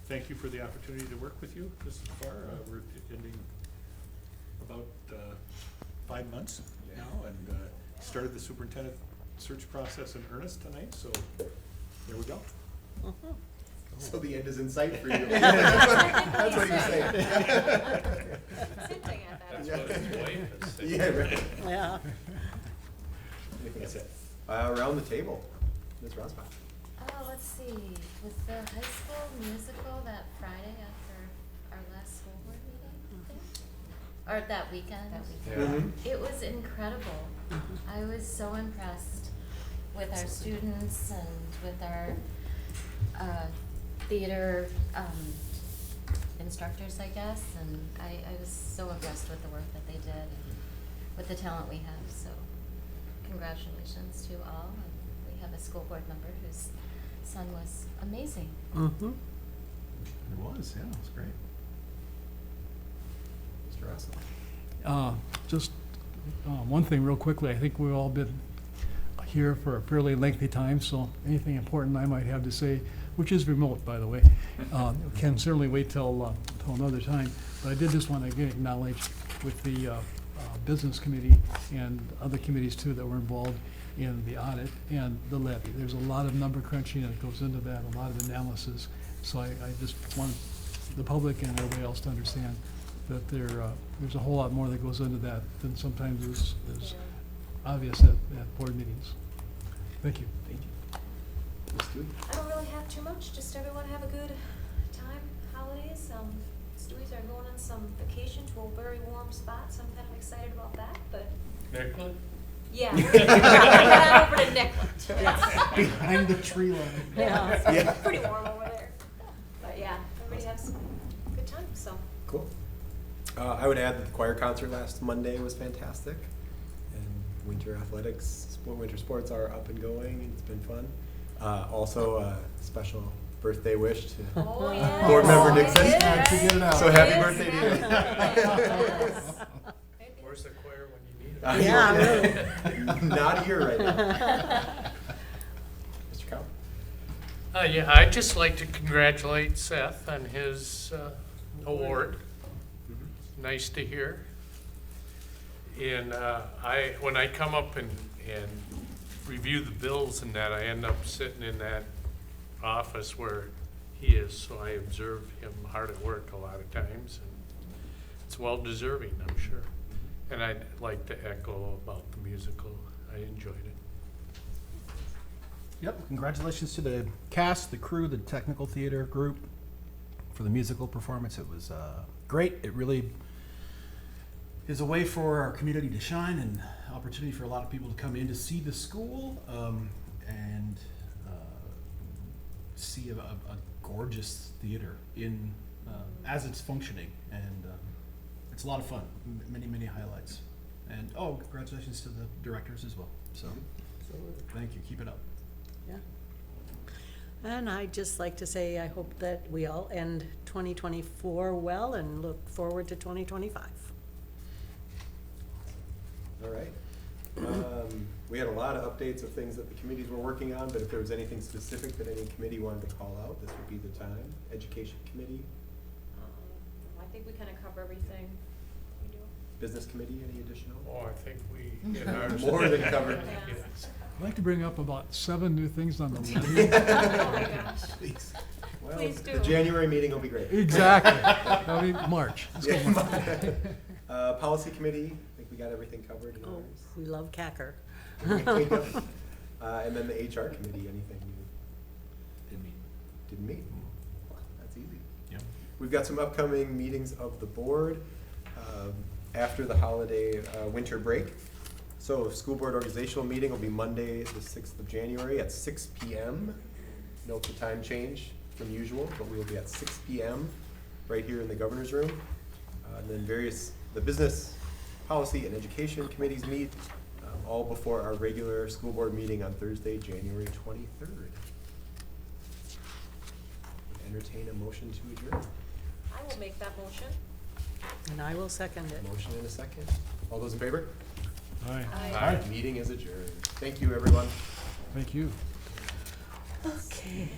thank you for the opportunity to work with you this far. We're ending about 5 months now, and started the superintendent search process in earnest tonight, so there we go. So the end is in sight for you. That's what you say. Hinting at that. That's what his wife is saying. Yeah, right. Yeah. That's it. Around the table, Ms. Rosbach. Let's see, was the high school musical that Friday after our last school board meeting, I think? Or that weekend? Yeah. It was incredible. I was so impressed with our students and with our theater instructors, I guess, and I was so impressed with the work that they did and with the talent we have, so congratulations to all. And we have a school board member whose son was amazing. Mm-hmm. It was, yeah, it was great. Mr. Russell. Just one thing real quickly. I think we've all been here for a fairly lengthy time, so anything important I might have to say, which is remote, by the way, can certainly wait till another time. But I did just want to again acknowledge with the business committee and other committees too that were involved in the audit and the levy. There's a lot of number crunching that goes into that, a lot of analysis. So I just want the public and everybody else to understand that there's a whole lot more that goes into that than sometimes is obvious at board meetings. Thank you. Thank you. Ms. Stewart. I don't really have too much, just everyone have a good time, holidays. Stewies are going on some vacation to a very warm spot, so I'm kind of excited about that, but Excellent. Yeah. Head on over to Nick. Behind the tree line. Yeah, it's Yeah. pretty warm over there. But yeah, everybody has some good time, so. Cool. I would add that the choir concert last Monday was fantastic. And winter athletics, winter sports are up and going, and it's been fun. Also, a special birthday wish to Oh, yes. board member Nixon. Yes. Actually get it out. So happy Yes. birthday to you. Yes. Where's the choir when you need Uh, it? Yeah, Not here right now. Mr. Cow? Yeah, I'd just like to congratulate Seth on his award. Nice to hear. And when I come up and review the bills and that, I end up sitting in that office where he is, so I observe him hard at work a lot of times. And it's well deserving, I'm sure. And I'd like to echo about the musical. I enjoyed it. Yep, congratulations to the cast, the crew, the technical theater group for the musical performance. It was great. It really is a way for our community to shine and opportunity for a lot of people to come in to see the school and see a gorgeous theater in as it's functioning. And it's a lot of fun. Many highlights. And congratulations to the directors as well. So thank you. Keep it up. Yeah. And I'd just like to say, I hope that we all end 2024 well and look forward to 2025. All right. We had a lot of updates of things that the committees were working on, but if there was anything specific that any committee wanted to call out, this would be the time. Education committee, I think we kind of cover everything we do. business committee, any additional? Oh, I think we hit ours. More than covered. Yes. I'd like to bring up about 7 new things on the list. Oh my gosh. Please. Well, Please the do. January meeting will be great. Exactly. I mean, March. Let's go Yeah. March. Policy committee, I think we got everything covered in Oh, ours. we love CACR. And then the HR committee, anything you Didn't meet. didn't meet? Wow, that's easy. Yep. We've got some upcoming meetings of the board after the holiday winter break. So school board organizational meeting will be Monday, the 6th of January at 6 p.m. Note the time change from usual, but we will be at 6 p.m. right here in the governor's room. And then the business, policy, and education committees meet all before our regular school board meeting on Thursday, January 23rd. Entertain a motion to adjourn. I will make that motion. And I will second it. Motion and a second. All those in favor? Aye. Aye. Meeting is adjourned. Thank you, everyone. Thank you. Okay.